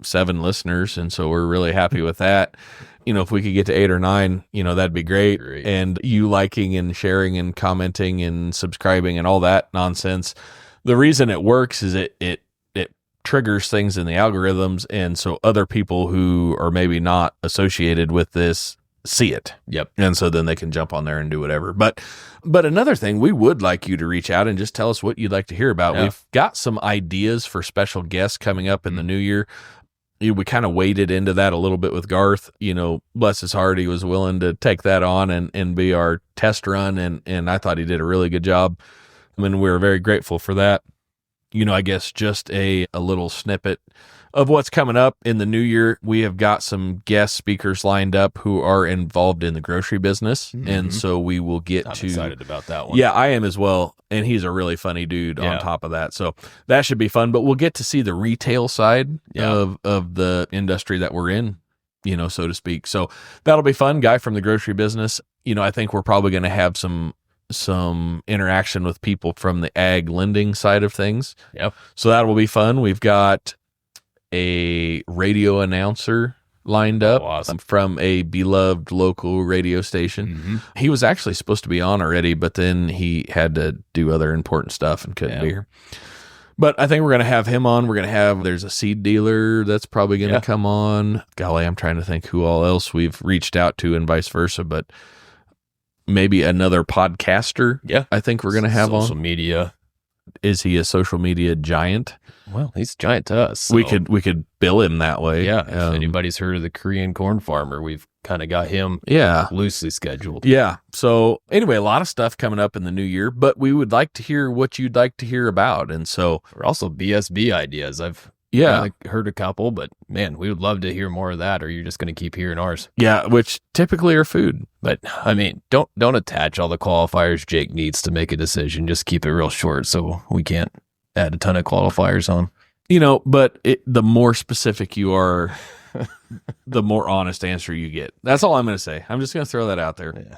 [SPEAKER 1] 7 listeners, and so we're really happy with that. If we could get to 8 or 9, that'd be great. And you liking and sharing and commenting and subscribing and all that nonsense. The reason it works is it triggers things in the algorithms, and so other people who are maybe not associated with this see it.
[SPEAKER 2] Yep.
[SPEAKER 1] And so then they can jump on there and do whatever. But another thing, we would like you to reach out and just tell us what you'd like to hear about. Yeah. We've got some ideas for special guests coming up in the new year. We kind of waded into that a little bit with Garth. Bless his heart, he was willing to take that on and be our test run, and I thought he did a really good job. I mean, we were very grateful for that. I guess just a little snippet of what's coming up in the new year. We have got some guest speakers lined up who are involved in the grocery business, and so we will get
[SPEAKER 2] I'm excited about that one.
[SPEAKER 1] Yeah, I am as well, and he's a really funny dude on top of that, so that should be fun. But we'll get to see the retail side of the industry that we're in, so to speak. So that'll be fun. Guy from the grocery business. I think we're probably going to have some interaction with people from the ag lending side of things.
[SPEAKER 2] Yep.
[SPEAKER 1] So that will be fun. We've got a radio announcer lined up from a beloved local radio station. He was actually supposed to be on already, but then he had to do other important stuff and couldn't be here. But I think we're going to have him on. There's a seed dealer that's probably going to come on. Golly, I'm trying to think who all else we've reached out to and vice versa, but maybe another podcaster.
[SPEAKER 2] Yeah.
[SPEAKER 1] I think we're going to have
[SPEAKER 2] social media.
[SPEAKER 1] Is he a social media giant?
[SPEAKER 2] Well, he's a giant to us. So.
[SPEAKER 1] We could bill him that way.
[SPEAKER 2] Yeah. If anybody's heard of the Korean corn farmer, we've kind of got him loosely scheduled.
[SPEAKER 1] Yeah. So anyway, a lot of stuff coming up in the new year, but we would like to hear what you'd like to hear about. And so
[SPEAKER 2] we're also BSB ideas. I've heard a couple, but man, we would love to hear more of that, or you're just going to keep hearing ours.
[SPEAKER 1] Yeah, which typically are food.
[SPEAKER 2] But I mean, don't attach all the qualifiers Jake needs to make a decision. Just keep it real short so we can't add a ton of qualifiers on.
[SPEAKER 1] But the more specific you are, the more honest answer you get. That's all I'm going to say. I'm just going to throw that out there.
[SPEAKER 2] Yeah.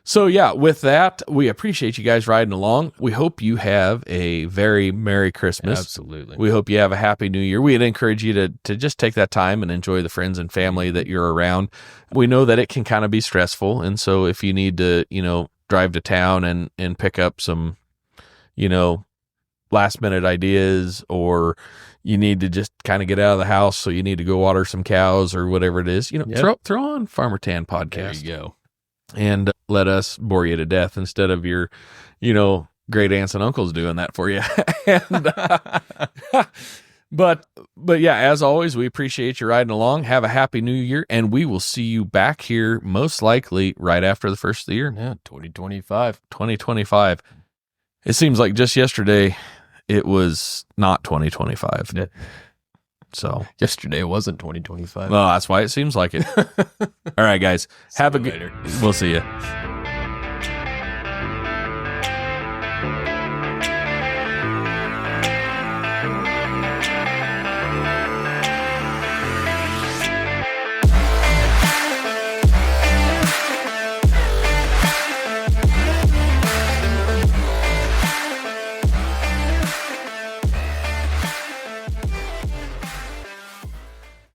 [SPEAKER 1] So with that, we appreciate you guys riding along. We hope you have a very Merry Christmas.
[SPEAKER 2] Absolutely.
[SPEAKER 1] We hope you have a Happy New Year. We'd encourage you to just take that time and enjoy the friends and family that you're around. We know that it can kind of be stressful. And so if you need to, drive to town and pick up some, last minute ideas, or you need to just kind of get out of the house, so you need to go water some cows or whatever it is, throw on Farmer Tan podcast.
[SPEAKER 2] There you go.
[SPEAKER 1] And let us bore you to death instead of your, great aunts and uncles doing that for you. But as always, we appreciate you riding along. Have a Happy New Year, and we will see you back here most likely right after the first of the year.
[SPEAKER 2] Yeah, 2025.
[SPEAKER 1] It seems like just yesterday it was not 2025.
[SPEAKER 2] Yeah.
[SPEAKER 1] So
[SPEAKER 2] yesterday wasn't 2025.
[SPEAKER 1] Well, that's why it seems like it. All right, guys. Have a good.
[SPEAKER 2] Later.
[SPEAKER 1] We'll see you.